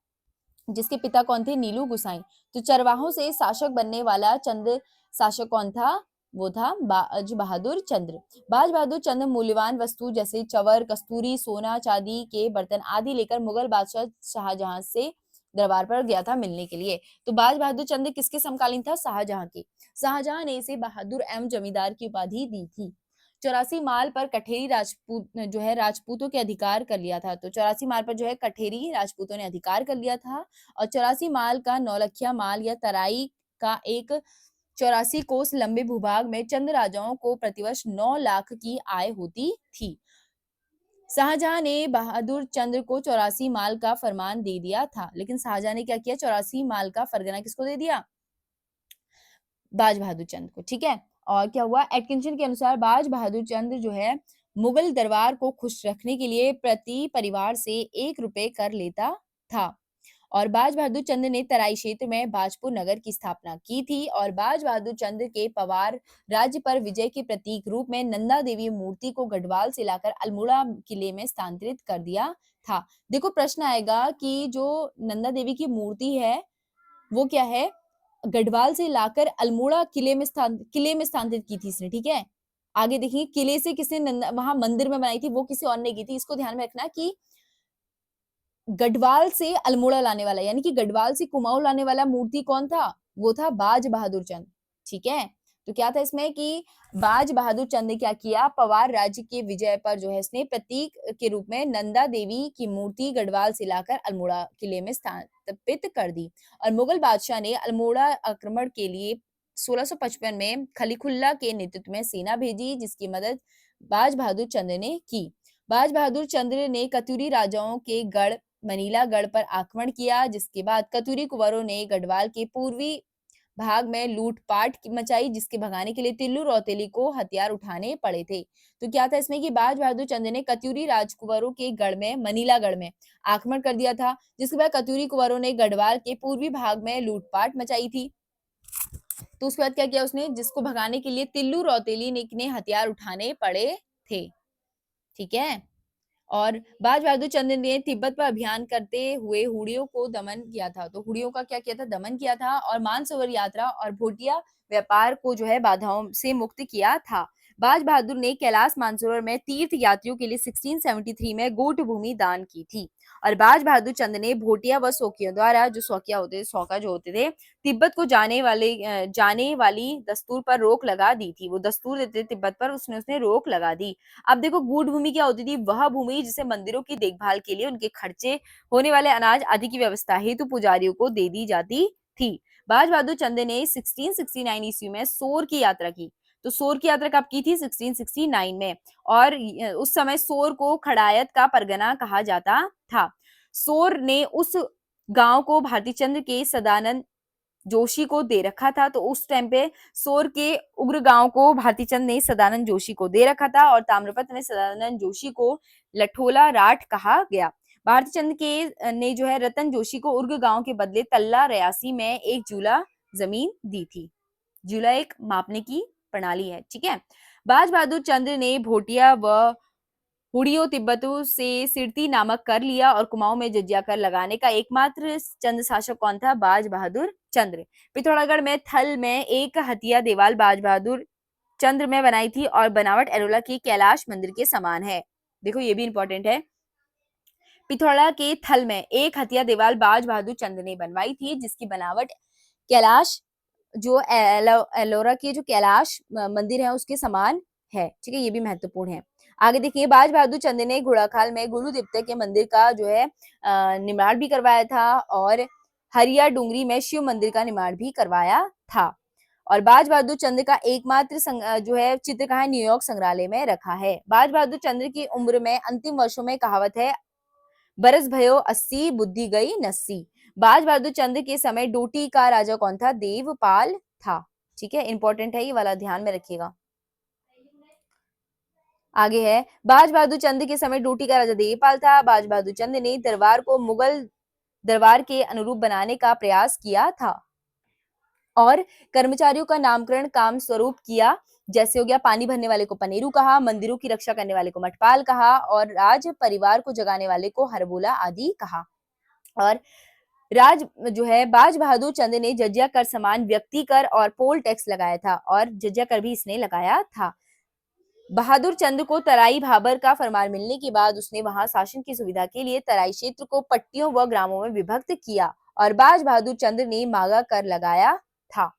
जिसके पिता कौन थे, नीलू गुसाई। तो चरवाहों से शासक बनने वाला चंद शासक कौन था, वो था बाज बहादुर चंद्र। बाज बहादुर चंद्र मूल्यवान वस्तु जैसे चवर, कस्तूरी, सोना, चांदी के बर्तन आदि लेकर मुगल बादशाह शाहजहां से दरबार पर गया था मिलने के लिए। तो बाज बहादुर चंद्र किसके समकालीन था, शाहजहां के। शाहजहां ने इसे बहादुर एवं जमींदार की उपाधि दी थी। 84 माल पर कठेरी राजपूत जो है राजपूतों के अधिकार कर लिया था। तो 84 माल पर जो है कठेरी राजपूतों ने अधिकार कर लिया था, और 84 माल का नौलखिया माल या तराई का एक 84 कोस लंबे भूभाग में चंद राजाओं को प्रतिवर्ष 9 लाख की आय होती थी। शाहजहां ने बहादुर चंद्र को 84 माल का फरमान दे दिया था, लेकिन शाहजहां ने क्या किया, 84 माल का फरगना किसको दे दिया, बाज बहादुर चंद को। ठीक है, और क्या हुआ, एटकिंसन के अनुसार बाज बहादुर चंद जो है मुगल दरबार को खुश रखने के लिए प्रति परिवार से 1 रुपए कर लेता था। और बाज बहादुर चंद ने तराई क्षेत्र में बाजपुर नगर की स्थापना की थी, और बाज बहादुर चंद के पवार राज्य पर विजय के प्रतीक रूप में नंदा देवी मूर्ति को गढ़वाल से लाकर अल्मोड़ा किले में स्थानांतरित कर दिया था। देखो प्रश्न आएगा कि जो नंदा देवी की मूर्ति है वो क्या है, गढ़वाल से लाकर अल्मोड़ा किले में स्थानांतरित की थी इसने। ठीक है, आगे देखिए किले से किसने वहां मंदिर में बनाई थी, वो किसी और ने की थी। इसको ध्यान में रखना कि गढ़वाल से अल्मोड़ा लाने वाला यानी कि गढ़वाल से कुमाऊं लाने वाला मूर्ति कौन था, वो था बाज बहादुर चंद। ठीक है, तो क्या था इसमें कि बाज बहादुर चंद ने क्या किया, पवार राज्य के विजय पर जो है इसने प्रतीक के रूप में नंदा देवी की मूर्ति गढ़वाल से लाकर अल्मोड़ा किले में स्थापित कर दी। और मुगल बादशाह ने अल्मोड़ा आक्रमण के लिए 1655 में खलीकुल्ला के नेतृत्व में सेना भेजी, जिसकी मदद बाज बहादुर चंद ने की। बाज बहादुर चंद्र ने कतूरी राजाओं के गढ़ मनीलागढ़ पर आक्रमण किया, जिसके बाद कतूरी कुंवरों ने गढ़वाल के पूर्वी भाग में लूटपाट मचाई, जिसके भगाने के लिए तिल्लू रौतेली को हथियार उठाने पड़े थे। तो क्या था इसमें कि बाज बहादुर चंद ने कतूरी राजकुंवरों के गढ़ में मनीलागढ़ में आक्रमण कर दिया था, जिसके बाद कतूरी कुंवरों ने गढ़वाल के पूर्वी भाग में लूटपाट मचाई थी। तो उसके बाद क्या किया उसने, जिसको भगाने के लिए तिल्लू रौतेली ने हथियार उठाने पड़े थे। ठीक है, और बाज बहादुर चंद ने तिब्बत पर अभियान करते हुए हुड़ियों को दमन किया था। तो हुड़ियों का क्या किया था, दमन किया था, और मानसरोवर यात्रा और भोटिया व्यापार को जो है बाधाओं से मुक्त किया था। बाज बहादुर ने कैलाश मानसरोवर में तीर्थ यात्रियों के लिए 1673 में गोट भूमि दान की थी। और बाज बहादुर चंद ने भोटिया व शौकिया द्वारा, जो शौकिया होते थे, शौका जो होते थे, तिब्बत को जाने वाली दस्तूर पर रोक लगा दी थी। वो दस्तूर देते तिब्बत पर, उसने रोक लगा दी। अब देखो गूढ़ भूमि क्या होती थी, वह भूमि जिसे मंदिरों की देखभाल के लिए उनके खर्चे होने वाले अनाज आदि की व्यवस्था हेतु पुजारियों को दे दी जाती थी। बाज बहादुर चंद ने 1669 ईस्वी में सोर की यात्रा की। तो सोर की यात्रा कब की थी, 1669 में, और उस समय सोर को खड़ायत का परगना कहा जाता था। सोर ने उस गांव को भारती चंद्र के सदानंद जोशी को दे रखा था। तो उस टाइम पे सोर के उग्र गांव को भारती चंद ने सदानंद जोशी को दे रखा था, और ताम्रपत्र में सदानंद जोशी को लठोला राठ कहा गया। भारती चंद के ने जो है रतन जोशी को उर्ग गांव के बदले तल्ला रयासी में एक जूला जमीन दी थी। जूला एक मापने की प्रणाली है। ठीक है, बाज बहादुर चंद्र ने भोटिया व हुडियो तिब्बतों से सिरती नामक कर लिया और कुमाऊं में जजिया कर लगाने का एकमात्र चंद शासक कौन था? बाज बहादुर चंद्र। पिथौरागढ़ में थल में एक हथिया देवाल बाज बहादुर चंद्र में बनाई थी और बनावट एलोरा की कैलाश मंदिर के समान है। देखो ये भी इंपॉर्टेंट है। पिथौरा के थल में एक हथिया दीवार बाज बहादुर चंद ने बनवाई थी जिसकी बनावट कैलाश जो एलोरा की जो कैलाश मंदिर है उसके समान है। ठीक है, ये भी महत्वपूर्ण है। आगे देखिए, बाज बहादुर चंद ने घोड़ाखाल में गुरु दिप्ते के मंदिर का जो है निर्माण भी करवाया था और हरिया डूंगरी में शिव मंदिर का निर्माण भी करवाया था। और बाज बहादुर चंद्र का एकमात्र जो है चित्र कहाँ है? न्यूयॉर्क संग्रहालय में रखा है। बाज बहादुर चंद्र की उम्र में अंतिम वर्षों में कहावत है, बरस भयो 80 बुद्धि गई 89। बाज बहादुर चंद्र के समय डोटी का राजा कौन था? देवपाल था। ठीक है, इंपॉर्टेंट है ये वाला, ध्यान में रखिएगा। आगे है, बाज बहादुर चंद्र के समय डोटी का राजा देवपाल था। बाज बहादुर चंद्र ने दरबार को मुगल दरबार के अनुरूप बनाने का प्रयास किया था और कर्मचारियों का नामकरण काम स्वरूप किया। जैसे हो गया, पानी भरने वाले को पनेरू कहा, मंदिरों की रक्षा करने वाले को मटपाल कहा और राज परिवार को जगाने वाले को हरबोला आदि कहा। और राज जो है, बाज बहादुर चंद ने जजिया कर समान व्यक्ति कर और पोल टैक्स लगाया था और जजिया कर भी इसने लगाया था। बहादुर चंद को तराई भाबर का फरमान मिलने के बाद उसने वहां शासन की सुविधा के लिए तराई क्षेत्र को पट्टियों व ग्रामों में विभक्त किया और बाज बहादुर चंद ने मागा कर लगाया था।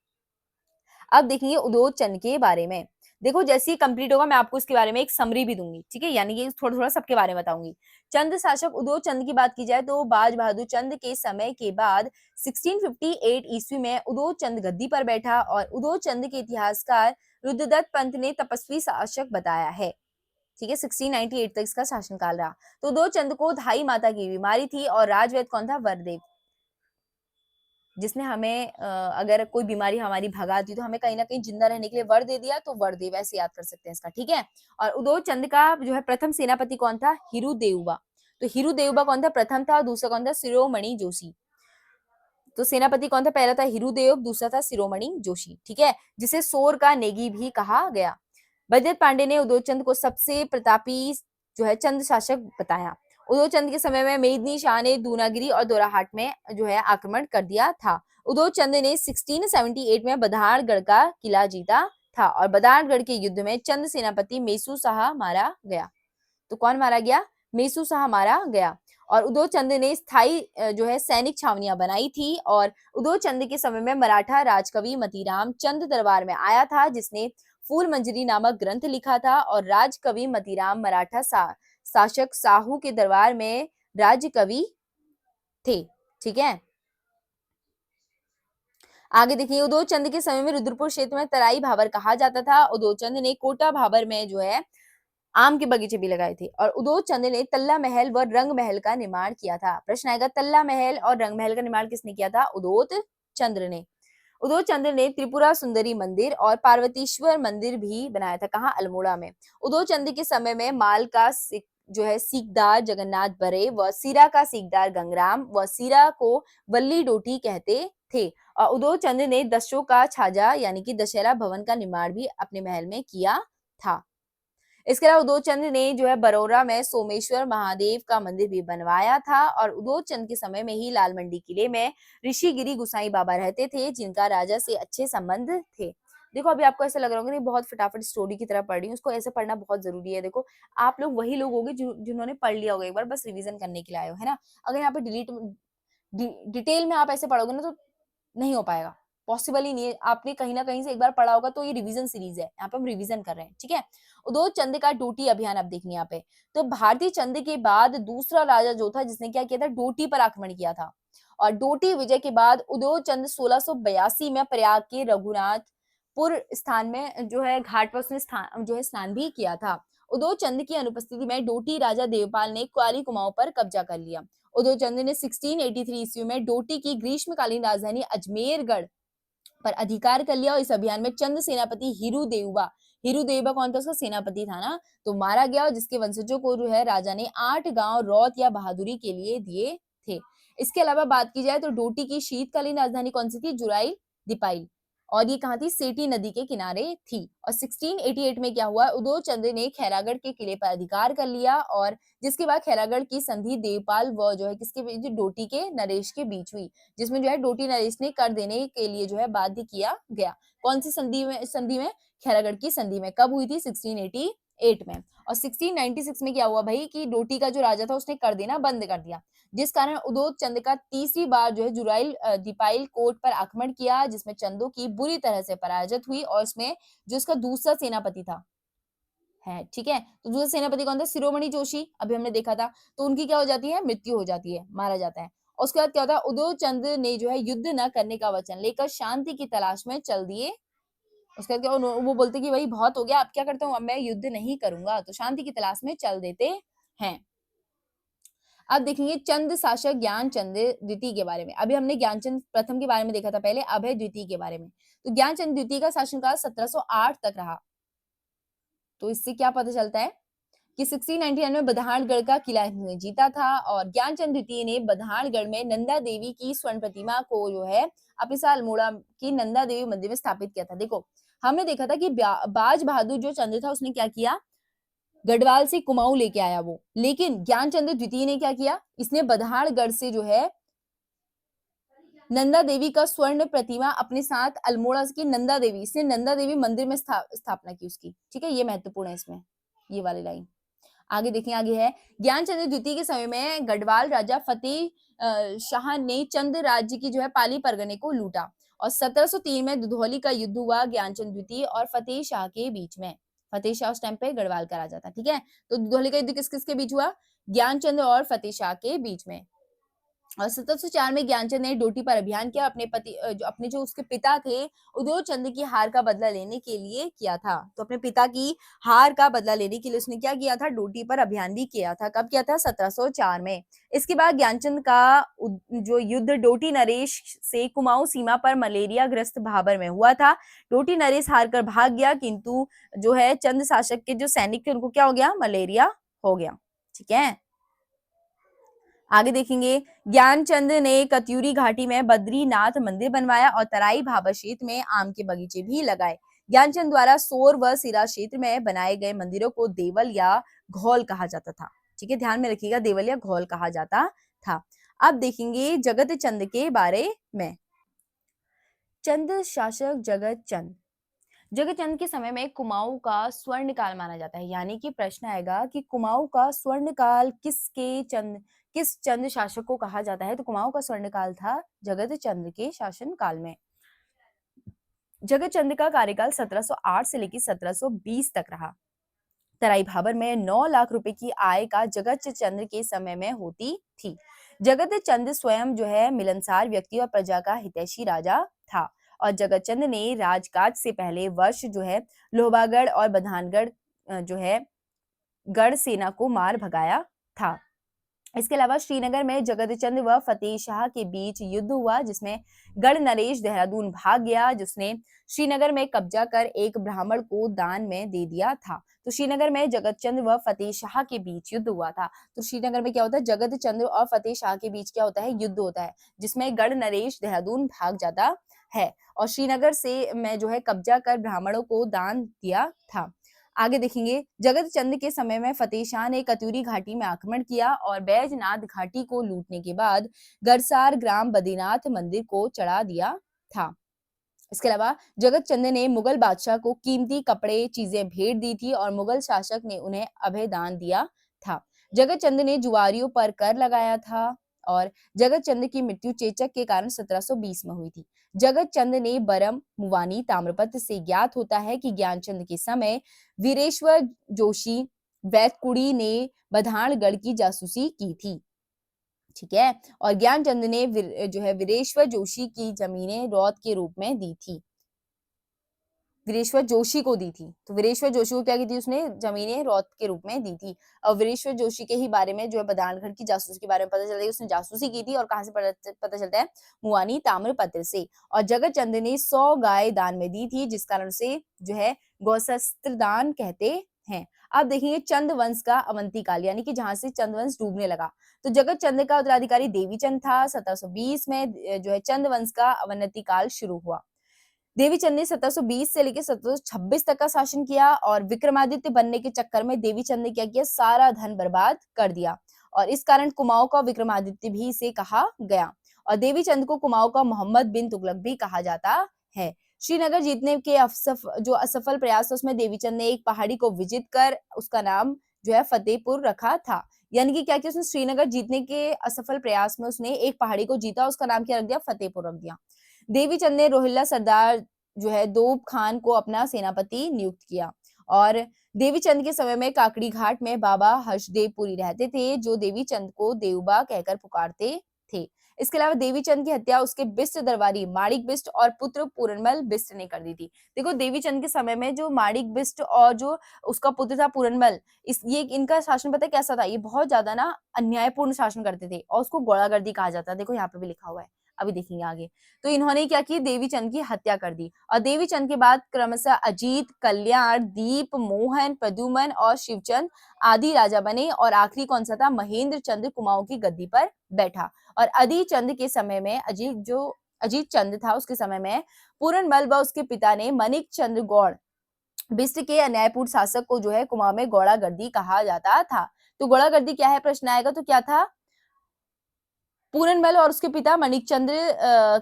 अब देखिए उदोत चंद के बारे में। देखो जैसे ही कंप्लीट होगा मैं आपको इसके बारे में एक समरी भी दूंगी। ठीक है, यानी कि थोड़ा थोड़ा सबके बारे में बताऊंगी। चंद शासक उदोत चंद की बात की जाए तो बाज बहादुर चंद के समय के बाद 1658 ईस्वी में उदोत चंद गद्दी पर बैठा और उदोत चंद के इतिहासकार रुद्रदत्त पंत ने तपस्वी शासक बताया है। ठीक है, 1698 तक इसका शासनकाल रहा। तो उदोत चंद को धाई माता की बीमारी थी और राजवैद्य कौन था? वरदेव, जिसने हमें अगर कोई बीमारी हमारी भगा दी तो हमें कहीं ना कहीं जिंदा रहने के लिए वर दे दिया, तो वरदेव ऐसे याद कर सकते हैं इसका। ठीक है, और उदोत चंद का जो है प्रथम सेनापति कौन था? हिरु देवबा। तो हिरु देवबा कौन था? प्रथम था। और दूसरा कौन था? शिरोमणि जोशी। तो सेनापति कौन था? पहला था हिरुदेव, दूसरा था शिरोमणि जोशी। ठीक है, जिसे सोर का नेगी भी कहा गया। बजरत पांडे ने उदोचंद को सबसे प्रतापी जो है चंद शासक बताया। उदोचंद के समय में मेदिनी शाह ने दूनागिरी और दोराहाट में जो है आक्रमण कर दिया था। उदोचंद ने 1678 में बधानगढ़ का किला जीता था और बधानगढ़ के युद्ध में चंद सेनापति मेसू शाह मारा गया। तो कौन मारा गया? मेसू शाह मारा गया। और उदय चंद ने स्थायी जो है सैनिक छावनियां बनाई थी और उदय चंद के समय में मराठा राजकवि मतीराम चंद दरबार में आया था जिसने फूल मंजरी नामक ग्रंथ लिखा था और राजकवि मतीराम मराठा शासक साहू के दरबार में राजकवि थे। ठीक है, आगे देखिए, उदोचंद के समय में रुद्रपुर क्षेत्र में तराई भाबर कहा जाता था। उदोचंद ने कोटा भाबर में जो है आम के बगीचे भी लगाए थे और उदोत चंद ने तल्ला महल व रंग महल का निर्माण किया था। प्रश्न आएगा, तल्ला महल और रंग महल का निर्माण किसने किया था? उदोत चंद्र ने। उदोत चंद्र ने त्रिपुरा सुंदरी मंदिर और पार्वतीश्वर मंदिर भी बनाया था। कहाँ? अल्मोड़ा में। उदोत चंद्र के समय में माल का जो है सीकदार जगन्नाथ बरे व सीरा का सीकदार गंगराम व सीरा को वल्ली डोटी कहते थे। और उदोत चंद्र ने दशों का छाजा यानी कि दशहरा भवन का निर्माण भी अपने महल में किया था। इसके अलावा उदोचंद ने जो है बरोरा में सोमेश्वर महादेव का मंदिर भी बनवाया था और उदोचंद के समय में ही लाल मंडी किले में ऋषिगिरी गुसाई बाबा रहते थे जिनका राजा से अच्छे संबंध थे। देखो अभी आपको ऐसा लग रहा होगा नहीं बहुत फटाफट स्टोरी की तरह पढ़ रही हूँ, उसको ऐसे पढ़ना बहुत जरूरी है। देखो आप लोग वही लोग होंगे जिन्होंने पढ़ लिया होगा एक बार, बस रिवीजन करने के लिए आए हो, है ना। अगर यहाँ पे डिटेल में आप ऐसे पढ़ोगे ना तो नहीं हो पाएगा, पॉसिबल ही नहीं है। आपने कहीं ना कहीं से एक बार पढ़ा होगा, तो ये रिवीजन सीरीज है, यहाँ पे हम रिवीजन कर रहे हैं। ठीक है, उदोत चंद का डोटी अभियान आप देखिए यहाँ पे। तो भारतीय चंद के बाद दूसरा राजा जो था जिसने क्या किया था? डोटी पर आक्रमण किया था और डोटी विजय के बाद उदोत चंद 1682 में प्रयाग के रघुनाथपुर स्थान में जो है घाट पर उसने स्थान जो है स्नान भी किया था। उदोत चंद की अनुपस्थिति में डोटी राजा देवपाल ने क्वारी कुमाऊं पर कब्जा कर लिया। उदय चंद ने 1683 ईस्वी में डोटी की ग्रीष्मकालीन राजधानी अजमेरगढ़ पर अधिकार कर लिया और इस अभियान में चंद सेनापति हिरु देवबा कौन था? उसका सेनापति था ना, तो मारा गया और जिसके वंशजों को जो है राजा ने 8 गांव रौत या बहादुरी के लिए दिए थे। इसके अलावा बात की जाए तो डोटी की शीतकालीन राजधानी कौन सी थी? जुराइल दीपाइल। और ये कहाँ थी? सेठी नदी के किनारे थी। और 1688 में क्या हुआ? उदय चंद ने खैरागढ़ के किले पर अधिकार कर लिया और जिसके बाद खैरागढ़ की संधि देवपाल व जो है किसके बीच? डोटी के नरेश के बीच हुई, जिसमें जो है डोटी नरेश ने कर देने के लिए जो है बाध्य किया गया। कौन सी संधि में? खैरागढ़ की संधि में। कब हुई थी? 1688 में। और 1696 में क्या हुआ भाई कि डोटी का जो राजा था उसने कर देना बंद कर दिया, जिस कारण उदय चंद का तीसरी बार जो है दीपाइल कोट पर आक्रमण किया, जिसमें चंदों की बुरी तरह से पराजित हुई और इसमें जो उसका दूसरा सेनापति था है, ठीक है? तो दूसरा सेनापति कौन था? शिरोमणि जोशी, अभी हमने देखा था। तो उनकी क्या हो जाती है? मृत्यु हो जाती है, मारा जाता है। और उसके बाद क्या होता है? उदय चंद ने जो है युद्ध न करने का वचन लेकर शांति की तलाश में चल दिए। उसके बाद क्या वो बोलते कि भाई बहुत हो गया, अब क्या करता हूँ? अब मैं युद्ध नहीं करूंगा, तो शांति की तलाश में चल देते हैं। अब देखेंगे चंद शासक ज्ञानचंद द्वितीय के बारे में। अभी हमने ज्ञानचंद प्रथम के बारे में देखा था पहले, अब है द्वितीय के बारे में। तो ज्ञानचंद द्वितीय का शासनकाल 1708 तक रहा। तो इससे क्या पता चलता है कि 1699 में बधानगढ़ का किला इन्होंने जीता था और ज्ञानचंद द्वितीय ने बधानगढ़ में नंदा देवी की स्वर्ण प्रतिमा को जो है अपने साथ अल्मोड़ा की नंदा देवी मंदिर में स्थापित किया था। देखो, हमने देखा था कि बाज बहादुर जो चंद्र था उसने क्या किया? गढ़वाल से कुमाऊं लेके आया वो, लेकिन ज्ञानचंद्र द्वितीय ने क्या किया? इसने बधानगढ़ से जो है नंदा देवी का स्वर्ण प्रतिमा अपने साथ अल्मोड़ा की नंदा देवी, इसने नंदा देवी मंदिर में स्थापना की उसकी, ठीक है? ये महत्वपूर्ण है इसमें, ये वाली लाइन। आगे देखिए, आगे है ज्ञानचंद्र द्वितीय के समय में गढ़वाल राजा फतेह शाह ने चंद राज्य की जो है पाली परगने को लूटा और 1703 में दुधौली का युद्ध हुआ ज्ञानचंद्र द्वितीय और फतेह शाह के बीच में। फतेह शाह उस टाइम पे गढ़वाल का राजा था, ठीक है? तो दुधौली का युद्ध किस किस के बीच हुआ? ज्ञानचंद्र और फतेह शाह के बीच में। और 1704 में ज्ञानचंद ने डोटी पर अभियान किया, अपने जो उसके पिता थे उदय चंद की हार का बदला लेने के लिए किया था। तो अपने पिता की हार का बदला लेने के लिए उसने क्या किया था? डोटी पर अभियान भी किया था। कब किया था? 1704 में। इसके बाद ज्ञानचंद का जो युद्ध डोटी नरेश से कुमाऊं सीमा पर मलेरिया ग्रस्त भाबर में हुआ था। डोटी नरेश हार कर भाग गया, किंतु जो है चंद शासक के जो सैनिक थे उनको क्या हो गया? मलेरिया हो गया, ठीक है? आगे देखेंगे ज्ञानचंद ने कत्यूरी घाटी में बद्रीनाथ मंदिर बनवाया और तराई भाबर क्षेत्र में आम के बगीचे भी लगाए। ज्ञानचंद द्वारा सोर व सिरा क्षेत्र में बनाए गए मंदिरों को देवल या घौल कहा जाता था, ठीक है? ध्यान में रखिएगा, देवल या घौल कहा जाता था। अब देखेंगे जगत चंद के बारे में। चंद शासक जगत चंद, जगत चंद के समय में कुमाऊं का स्वर्ण काल माना जाता है। यानी कि प्रश्न आएगा कि कुमाऊं का स्वर्ण काल किस चंद शासक को कहा जाता है? तो कुमाऊं का स्वर्ण काल था जगत चंद के शासन काल में। जगत चंद का कार्यकाल 1708 से लेकर 1720 तक रहा। तराई भाबर में 9 लाख रुपए की आय का जगत चंद के समय में होती थी। जगत चंद स्वयं जो है मिलनसार व्यक्ति और प्रजा का हितैषी राजा था और जगत चंद ने राजकाज से पहले वर्ष जो है लोहबागढ़ और बधानगढ़ जो है गढ़ सेना को मार भगाया था। इसके अलावा श्रीनगर में जगत चंद व फतेह शाह के बीच युद्ध हुआ, जिसमें गढ़ नरेश देहरादून भाग गया, जिसने श्रीनगर में कब्जा कर एक ब्राह्मण को दान में दे दिया था। तो श्रीनगर में जगत चंद व फतेह शाह के बीच युद्ध हुआ था। तो श्रीनगर में क्या होता है? जगत चंद और फतेह शाह के बीच क्या होता है? युद्ध होता है, जिसमें गढ़ नरेश देहरादून भाग जाता है और श्रीनगर से में जो है कब्जा कर ब्राह्मणों को दान दिया था। आगे देखेंगे जगत चंद के समय में फतेह शाह ने कत्यूरी घाटी में आक्रमण किया और बैजनाथ घाटी को लूटने के बाद गरसार ग्राम बद्रीनाथ मंदिर को चढ़ा दिया था। इसके अलावा जगत चंद ने मुगल बादशाह को कीमती कपड़े चीजें भेंट दी थी और मुगल शासक ने उन्हें अभय दान दिया था। जगत चंद ने जुआरियों पर कर लगाया था और जगत चंद की मृत्यु चेचक के कारण 1720 में हुई थी। जगत चंद ने बरम मुवानी ताम्रपत्र से ज्ञात होता है कि ज्ञानचंद के समय वीरेश्वर जोशी वैतकुड़ी ने बधानगढ़ की जासूसी की थी, ठीक है? और ज्ञानचंद ने जो है वीरेश्वर जोशी की जमीनें रौत के रूप में दी थी, वीरेश्वर जोशी को दी थी। तो वीरेश्वर जोशी को क्या की थी? उसने जमीनें रौत के रूप में दी थी। और वीरेश्वर जोशी के ही बारे में जो है बधानगढ़ की जासूसी के बारे में पता चलता है कि उसने जासूसी की थी और कहां से पता चलता है? मुआनी ताम्रपत्र से। और जगत चंद ने 100 गाय दान में दी थी, जिस कारण से जो है गौशस्त्र दान कहते हैं। अब देखेंगे चंद वंश का अवंती काल, यानी कि जहां से चंद वंश डूबने लगा। तो जगत चंद का उत्तराधिकारी देवी चंद था। 1720 में जो है चंद वंश का अवनति काल शुरू हुआ। देवीचंद ने 1720 से लेकर 1726 तक का शासन किया और विक्रमादित्य बनने के चक्कर में देवीचंद ने क्या किया, सारा धन बर्बाद कर दिया और इस कारण कुमाऊं का विक्रमादित्य भी इसे कहा गया और देवीचंद को कुमाऊं का मोहम्मद बिन तुगलक भी कहा जाता है। श्रीनगर जीतने के जो असफल प्रयास था उसमें देवीचंद ने एक पहाड़ी को विजित कर उसका नाम जो है फतेहपुर रखा था। यानी कि क्या किया उसने, श्रीनगर जीतने के असफल प्रयास में उसने एक पहाड़ी को जीता, उसका नाम क्या रख दिया, फतेहपुर रख दिया। देवीचंद ने रोहिल्ला सरदार जो है दोब खान को अपना सेनापति नियुक्त किया और देवीचंद के समय में काकड़ी घाट में बाबा हर्षदेवपुरी रहते थे जो देवीचंद को देवबा कहकर पुकारते थे। इसके अलावा देवीचंद की हत्या उसके बिष्ट दरबारी माणिक बिष्ट और पुत्र पूरनमल बिष्ट ने कर दी थी। देखो देवीचंद के समय में जो माणिक बिष्ट और जो उसका पुत्र था पूरनमल, इस ये इनका शासन पता है कैसा था, ये बहुत ज्यादा ना अन्यायपूर्ण शासन करते थे और उसको गोलागर्दी कहा जाता है। देखो यहाँ पे भी लिखा हुआ है, अभी देखेंगे आगे। तो इन्होंने क्या की, देवीचंद की हत्या कर दी और देवीचंद के बाद क्रमशः अजीत, कल्याण, दीप, मोहन, प्रद्युमन और शिवचंद आदि राजा बने और आखिरी कौन सा था, महेंद्र चंद्र कुमाऊं की गद्दी पर बैठा और अजीत चंद के समय में अजीत चंद था उसके समय में पूरनमल व उसके पिता ने मणिक चंद्र गौड़ बिष्ट के अन्यायपूर्ण शासक को जो है कुमाऊं में गौड़ागर्दी कहा जाता था। तो गौड़ागर्दी क्या है, प्रश्न आएगा तो क्या था, पूरनमल और उसके पिता मणिकचंद्र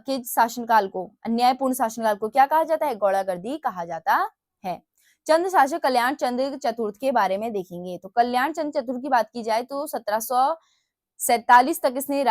के शासनकाल को, अन्यायपूर्ण शासनकाल को क्या कहा जाता है, गौड़ागर्दी कहा जाता है। चंद्र शासक कल्याण चंद्र चतुर्थ के बारे में देखेंगे। तो कल्याण चंद्र चतुर्थ की बात की जाए तो 1747 तक इसने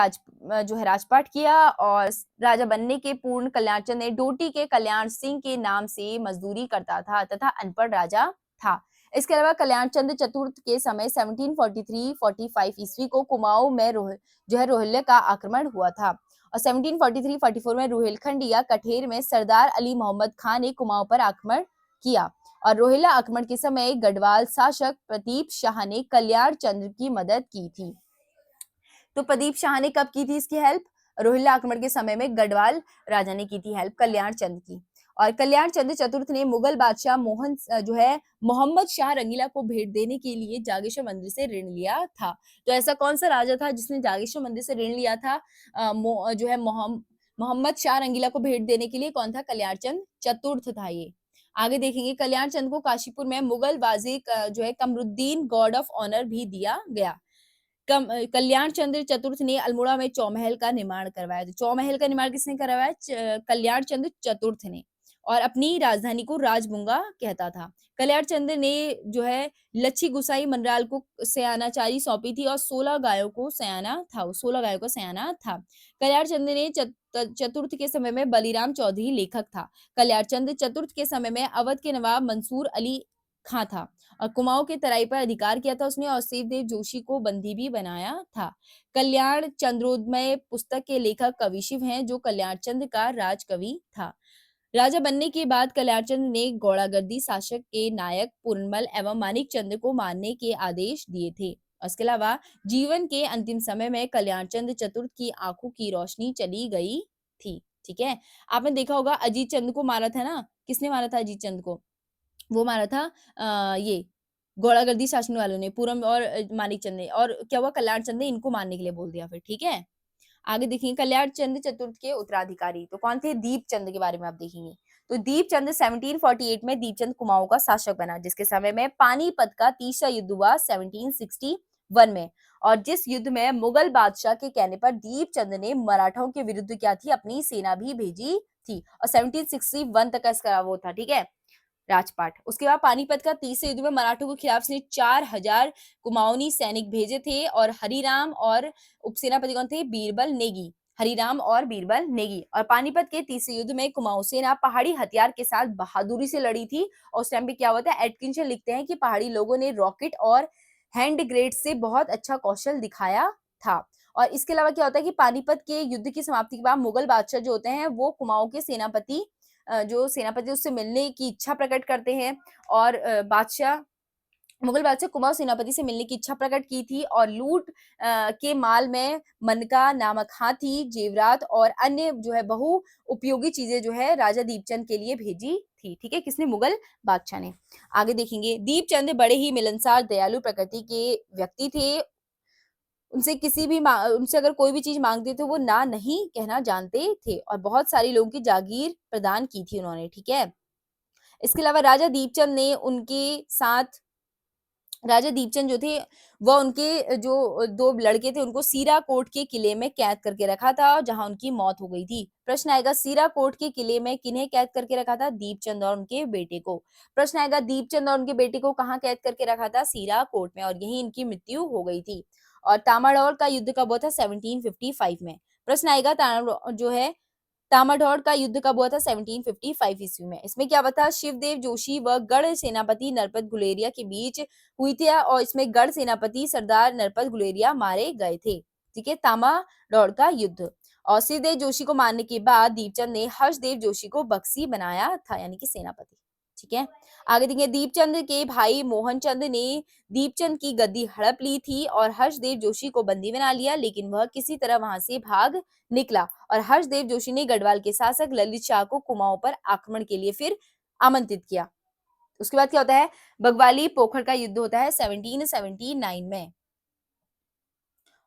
जो है राजपाट किया और राजा बनने के पूर्ण कल्याण चंद्र ने डोटी के कल्याण सिंह के नाम से मजदूरी करता था तथा अनपढ़ राजा था। इसके अलावा कल्याण चंद्र चतुर्थ के समय 1743-45 ईस्वी को कुमाऊं में जो है रोहिल्ला का आक्रमण हुआ था और 1743-44 में रोहिलखंड या कठेर में सरदार अली मोहम्मद खान ने कुमाऊं पर आक्रमण किया और रोहिल्ला आक्रमण के समय गढ़वाल शासक प्रदीप शाह ने कल्याण चंद्र की मदद की थी। तो प्रदीप शाह ने कब की थी इसकी हेल्प, रोहिल्ला आक्रमण के समय में गढ़वाल राजा ने की थी हेल्प कल्याण चंद्र की। और कल्याण चंद्र चतुर्थ ने मुगल बादशाह जो है मोहम्मद शाह रंगीला को भेंट देने के लिए जागेश्वर मंदिर से ऋण लिया था। तो ऐसा कौन सा राजा था जिसने जागेश्वर मंदिर से ऋण लिया था, जो है मोहम्मद शाह रंगीला को भेंट देने के लिए, कौन था, कल्याण चंद्र चतुर्थ था ये। आगे देखेंगे, कल्याण चंद्र को काशीपुर में मुगल बाजी जो है कमरुद्दीन गॉड ऑफ ऑनर भी दिया गया। कल्याण चंद्र चतुर्थ ने अल्मोड़ा में चौमहल का निर्माण करवाया। तो चौमहल का निर्माण किसने करवाया, कल्याण चंद्र चतुर्थ ने, और अपनी राजधानी को राजबुंगा कहता था। कल्याण चंद्र ने जो है लच्छी गुसाई मनराल को सयानाचारी सौंपी थी और 16 गायों को सयाना था, 16 गायों का सयाना था। कल्याण चंद्र ने चतुर्थ के समय में बलीराम चौधरी लेखक था। कल्याण चंद्र चतुर्थ के समय में अवध के नवाब मंसूर अली खां था और कुमाऊं के तराई पर अधिकार किया था उसने और शिवदेव जोशी को बंदी भी बनाया था। कल्याण चंद्रोदय पुस्तक के लेखक कवि शिव हैं जो कल्याण चंद्र का राजकवि था। राजा बनने के बाद कल्याणचंद्र ने गौड़ागर्दी शासक के नायक पूरनमल एवं मानिक चंद्र को मारने के आदेश दिए थे। इसके अलावा जीवन के अंतिम समय में कल्याणचंद्र चतुर्थ की आंखों की रोशनी चली गई थी। ठीक है, आपने देखा होगा अजीत चंद्र को मारा था ना, किसने मारा था अजीत चंद्र को, वो मारा था ये गौड़ागर्दी शासन वालों ने, पूरम और मानिक चंद्र ने, और क्या हुआ, कल्याण चंद्र ने इनको मारने के लिए बोल दिया फिर। ठीक है, आगे देखेंगे कल्याण चंद्र चतुर्थ के उत्तराधिकारी तो कौन थे, दीपचंद के बारे में आप देखेंगे। तो दीपचंद 1748 में दीपचंद कुमाऊं का शासक बना जिसके समय में पानीपत का तीसरा युद्ध हुआ 1761 में और जिस युद्ध में मुगल बादशाह के कहने पर दीपचंद ने मराठों के विरुद्ध क्या थी, अपनी सेना भी भेजी थी और 1761 तक इसका वो था। ठीक है, राजपाट। उसके बाद पानीपत का तीसरे युद्ध में मराठों के खिलाफ इसने 4000 कुमाऊनी सैनिक भेजे थे और हरिराम और उपसेनापति कौन थे, बीरबल नेगी, हरिराम और बीरबल नेगी। और पानीपत के तीसरे युद्ध में कुमाऊं सेना पहाड़ी हथियार के साथ बहादुरी से लड़ी थी और उस टाइम पे क्या हुआ था, एटकिंसन लिखते हैं कि पहाड़ी लोगों ने रॉकेट और हैंड ग्रेनेड से बहुत अच्छा कौशल दिखाया था। और इसके अलावा क्या होता है कि पानीपत के युद्ध की समाप्ति के बाद मुगल बादशाह जो होते हैं वो कुमाऊं के जो सेनापति उससे मिलने की इच्छा प्रकट करते हैं और मुगल बादशाह कुमाऊं सेनापति से मिलने की इच्छा प्रकट की थी और लूट के माल में मनका, नामक हाथी, जेवरात और अन्य जो है बहु उपयोगी चीजें जो है राजा दीपचंद के लिए भेजी थी। ठीक है, किसने, मुगल बादशाह ने। आगे देखेंगे, दीपचंद बड़े ही मिलनसार दयालु प्रकृति के व्यक्ति थे। उनसे अगर कोई भी चीज़ माँगते थे वो ना नहीं कहना जानते थे और बहुत सारे लोगों की जागीर प्रदान की थी उन्होंने, ठीक है? इसके अलावा राजा दीपचंद जो थे, वह उनके जो 2 लड़के थे, उनको सीरा कोट के किले में कैद करके रखा था, जहाँ उनकी मौत हो गई थी। प्रश्न आएगा सीरा कोट के किले में किन्हें कैद करके रखा था? दीपचंद और उनके बेटे को। प्रश्न आएगा दीपचंद और उनके बेटे को कहाँ कैद करके रखा था? सीरा कोट में और यहीं इनकी मृत्यु हो गई थी। और तामाडौर का युद्ध कब हुआ था? 1755 में। प्रश्न आएगा जो है तामाढौर का युद्ध कब हुआ था? 1755 ईस्वी में। इसमें क्या बता शिवदेव जोशी व गढ़ सेनापति नरपत गुलेरिया के बीच हुई थी और इसमें गढ़ सेनापति सरदार नरपत गुलेरिया मारे गए थे। ठीक है, तामाढौर का युद्ध। और शिवदेव जोशी को मारने के बाद दीपचंद ने हर्षदेव जोशी को बख्शी बनाया था, यानी कि सेनापति। ठीक है, आगे देखिए दीपचंद के भाई मोहनचंद ने दीपचंद की गद्दी हड़प ली थी और हर्षदेव जोशी को बंदी बना लिया, लेकिन वह किसी तरह वहां से भाग निकला और हर्षदेव जोशी ने गढ़वाल के शासक ललित शाह को कुमाऊं पर आक्रमण के लिए फिर आमंत्रित किया। उसके बाद क्या होता है? बगवाली पोखर का युद्ध होता है 1779 में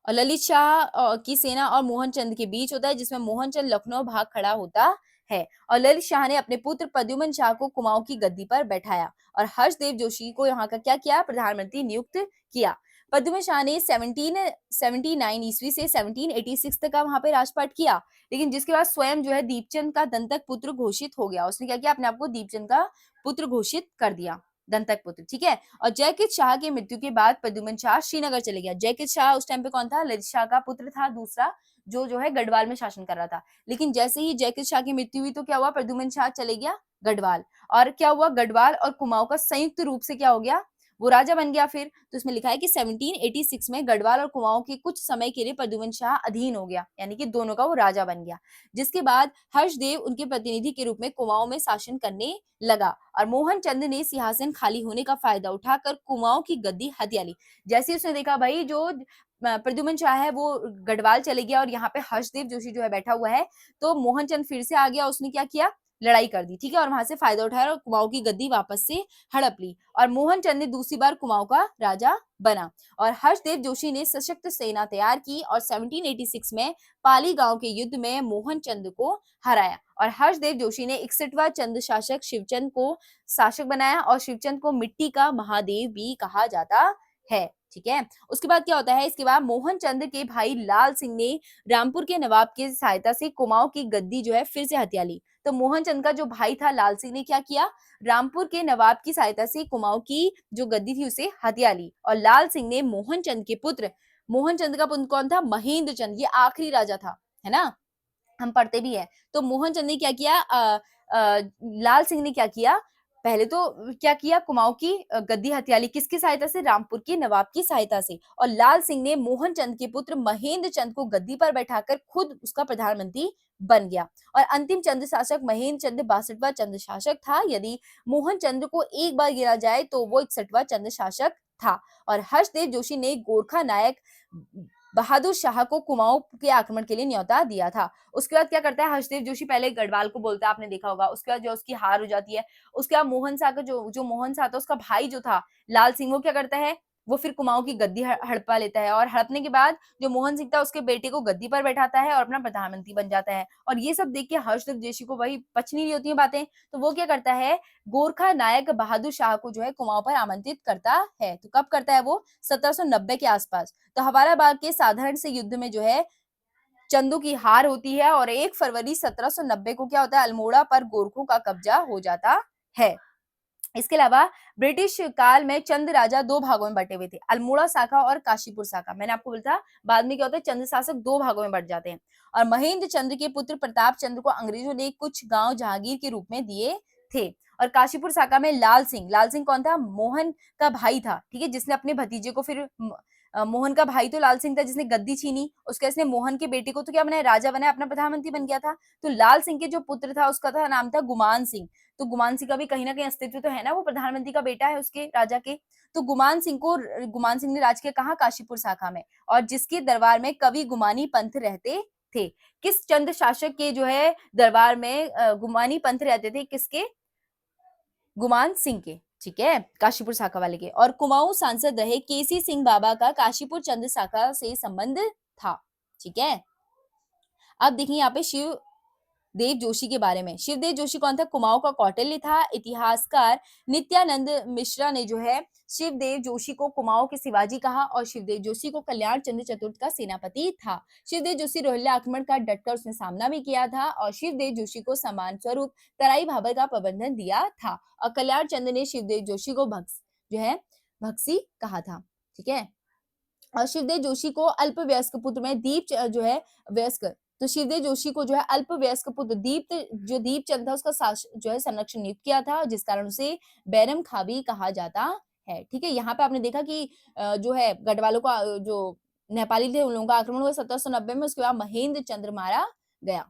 और ललित शाह की सेना और मोहनचंद के बीच होता है, जिसमें मोहनचंद लखनऊ भाग खड़ा होता है और ललित शाह ने अपने पुत्र प्रद्युमन शाह को कुमाऊं की गद्दी पर बैठाया और हर्षदेव जोशी को यहाँ का क्या किया? प्रधानमंत्री नियुक्त किया। प्रद्युमन शाह ने 1779 ईस्वी से 1786 तक का वहां पे राजपाट किया, लेकिन जिसके बाद स्वयं जो है दीपचंद का दंतक पुत्र घोषित हो गया। उसने क्या किया? अपने आप को दीपचंद का पुत्र घोषित कर दिया, दंतक पुत्र। ठीक है, और जयकित शाह की मृत्यु के बाद प्रद्युमन शाह श्रीनगर चले गया। जयकित शाह उस टाइम पे कौन था? ललित शाह का पुत्र था, दूसरा जो है गढ़वाल में शासन कर रहा था। लेकिन जैसे ही जयकित शाह की मृत्यु हुई तो क्या हुआ? प्रद्युमन शाह चले गया गढ़वाल और क्या हुआ? गढ़वाल और कुमाऊं का संयुक्त रूप से क्या हो गया? वो राजा बन गया फिर। तो इसमें लिखा है कि 1786 में गढ़वाल और कुमाऊं के कुछ समय के लिए प्रद्युमन शाह अधीन हो गया, यानी कि दोनों का वो राजा बन गया। जिसके बाद हर्षदेव उनके प्रतिनिधि के रूप में कुमाऊं में शासन करने लगा और मोहनचंद ने सिंहासन खाली होने का फायदा उठाकर कुमाऊं की गद्दी हथिया ली। जैसे उसने देखा भाई जो प्रद्युमन शाह है वो गढ़वाल चले गया और यहाँ पे हर्षदेव जोशी जो है बैठा हुआ है, तो मोहनचंद फिर से आ गया। उसने क्या किया? लड़ाई कर दी। ठीक है, और वहां से फायदा उठाया और कुमाऊं की गद्दी वापस से हड़प ली और मोहनचंद ने दूसरी बार कुमाऊं का राजा बना और हर्षदेव जोशी ने सशक्त सेना तैयार की और 1786 में पाली गांव के युद्ध में मोहनचंद को हराया और हर्षदेव जोशी ने 61वां चंद शासक शिवचंद को शासक बनाया और शिवचंद को मिट्टी का महादेव भी कहा जाता है। ठीक है, उसके बाद क्या होता है? इसके बाद मोहनचंद के भाई लाल सिंह ने रामपुर के नवाब की सहायता से कुमाऊं की गद्दी जो है फिर से हथिया ली। तो मोहनचंद का जो भाई था लाल सिंह ने क्या किया? रामपुर के नवाब की सहायता से कुमाऊं की जो गद्दी थी उसे हथिया ली और लाल सिंह ने मोहनचंद का पुत्र कौन था? महेंद्र चंद, ये आखिरी राजा था, है ना? हम पढ़ते भी हैं। तो मोहनचंद ने क्या किया? लाल सिंह ने क्या किया? पहले तो क्या किया? कुमाऊं की गद्दी हथिया ली। किसकी सहायता से? रामपुर के नवाब की सहायता से। और लाल सिंह ने मोहनचंद के पुत्र महेंद्र चंद को गद्दी पर बैठाकर खुद उसका प्रधानमंत्री बन गया और अंतिम चंद शासक महेंद्र चंद 62वां चंद शासक था। यदि मोहनचंद को एक बार गिना जाए तो वो 61वां चंद शासक था और हर्षदेव जोशी ने गोरखा नायक बहादुर शाह को कुमाऊं के आक्रमण के लिए न्योता दिया था। उसके बाद क्या करता है हर्षदेव जोशी? पहले गढ़वाल को बोलता है, आपने देखा होगा। उसके बाद जो उसकी हार हो जाती है, उसके बाद मोहन शाह का जो मोहन शाह था उसका भाई जो था लाल सिंह, वो क्या करता है? वो फिर कुमाऊं की गद्दी हड़पा लेता है और हड़पने के बाद जो मोहन सिंह था उसके बेटे को गद्दी पर बैठाता है और अपना प्रधानमंत्री बन जाता है। और ये सब देख के हर्षदेव जोशी को वही पच नहीं रही होती है बातें, तो वो क्या करता है? गोरखा नायक बहादुर शाह को जो है कुमाऊं पर आमंत्रित करता है। तो कब करता है वो? 1790 के आसपास। तो हवारा बाग के साधारण से युद्ध में जो है चंदू की हार होती है और 1 फरवरी 1790 को क्या होता है? अल्मोड़ा पर गोरखों का कब्जा हो जाता है। इसके अलावा ब्रिटिश काल में चंद राजा 2 भागों में बटे हुए थे, अल्मोड़ा शाखा और काशीपुर शाखा। मैंने आपको बोला था बाद में क्या होता है? चंद शासक 2 भागों में बट जाते हैं और महेंद्र चंद्र के पुत्र प्रताप चंद्र को अंग्रेजों ने कुछ गांव जहांगीर के रूप में दिए थे और काशीपुर शाखा में लाल सिंह कौन था? मोहन का भाई था। ठीक है, जिसने अपने भतीजे को फिर मोहन का भाई तो लाल सिंह था जिसने गद्दी छीनी, उसके इसने मोहन के बेटे को तो क्या बनाया? राजा बनाया, अपना प्रधानमंत्री बन गया था। तो लाल सिंह के जो पुत्र था उसका था नाम था गुमान सिंह। तो गुमान सिंह का भी कहीं ना कहीं अस्तित्व तो है ना, वो प्रधानमंत्री का बेटा है उसके राजा के। तो गुमान सिंह ने राज किया कहाँ? काशीपुर शाखा में और जिसके दरबार में कवि गुमानी पंथ रहते थे। किस चंद शासक के जो है दरबार में गुमानी पंथ रहते थे? किसके? गुमान सिंह के। ठीक है, काशीपुर साका वाले के। और कुमाऊं सांसद रहे केसी सिंह बाबा का काशीपुर चंद्र साका से संबंध था। ठीक है, अब देखिए यहाँ पे शिव देव जोशी के बारे में। शिवदेव जोशी कौन था? कुमाऊं का कौटिल्य था। इतिहासकार नित्यानंद मिश्रा ने जो है शिवदेव जोशी को कुमाऊं के शिवाजी कहा और शिवदेव जोशी को कल्याण चंद्र चतुर्थ का सेनापति था। शिवदेव जोशी रोहिल्ला आक्रमण का डटकर उसने सामना भी किया था और शिवदेव जोशी को सम्मान स्वरूप तराई भाबर का प्रबंधन दिया था। और कल्याण चंद्र ने शिवदेव जोशी को जो है भक्सी कहा था। ठीक है, और शिवदेव जोशी को अल्पवयस्क पुत्र में जो है वयस्क, तो शिवदेव जोशी को जो है अल्पवयस्क पुत्र दीपचंद था उसका जो है संरक्षण नियुक्त किया था, जिस कारण उसे बैरम खां भी कहा जाता है। ठीक है, यहाँ पे आपने देखा कि जो है गढ़वालों का जो नेपाली थे उन लोगों का आक्रमण हुआ 1790 में, उसके बाद महेंद्र चंद्र मारा गया।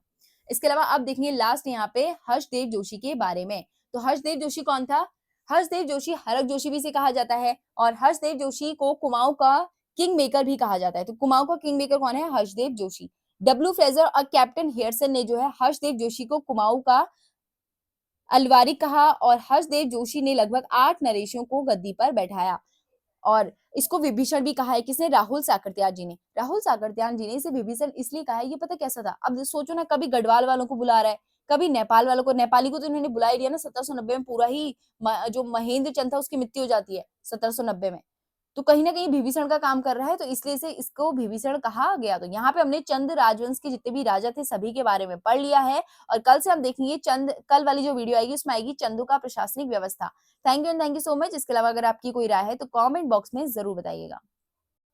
इसके अलावा अब देखिए लास्ट यहाँ पे हर्षदेव जोशी के बारे में। तो हर्षदेव जोशी कौन था? हर्षदेव जोशी हरक जोशी भी से कहा जाता है और हर्षदेव जोशी को कुमाऊं का किंग मेकर भी कहा जाता है। तो कुमाऊं का किंग मेकर कौन है? हर्षदेव जोशी। डब्ल्यू फ्रेजर और कैप्टन हेयरसन ने जो है हर्षदेव जोशी को कुमाऊं का अलवारी कहा और हर्षदेव जोशी ने लगभग 8 नरेशों को गद्दी पर बैठाया। और इसको विभीषण भी कहा है। किसने? राहुल साकरत्याल जी ने। राहुल साकरत्याल जी ने इसे विभीषण इसलिए कहा है, ये पता कैसा था? अब सोचो ना, कभी गढ़वाल वालों को बुला रहा है, कभी नेपाल वालों को। नेपाली को तो इन्होंने बुला ही दिया ना 1790 में। पूरा ही जो महेंद्र चंद था उसकी मृत्यु हो जाती है 1790 में। तो कहीं न कहीं विभीषण का काम कर रहा है, तो इसलिए से इसको विभीषण कहा गया। तो यहाँ पे हमने चंद राजवंश के जितने भी राजा थे सभी के बारे में पढ़ लिया है और कल से हम देखेंगे कल वाली जो वीडियो आएगी उसमें आएगी चंदों का प्रशासनिक व्यवस्था। Thank you and thank you so much. इसके अलावा अगर आपकी कोई राय है तो कमेंट बॉक्स में ज़रूर बताइएगा।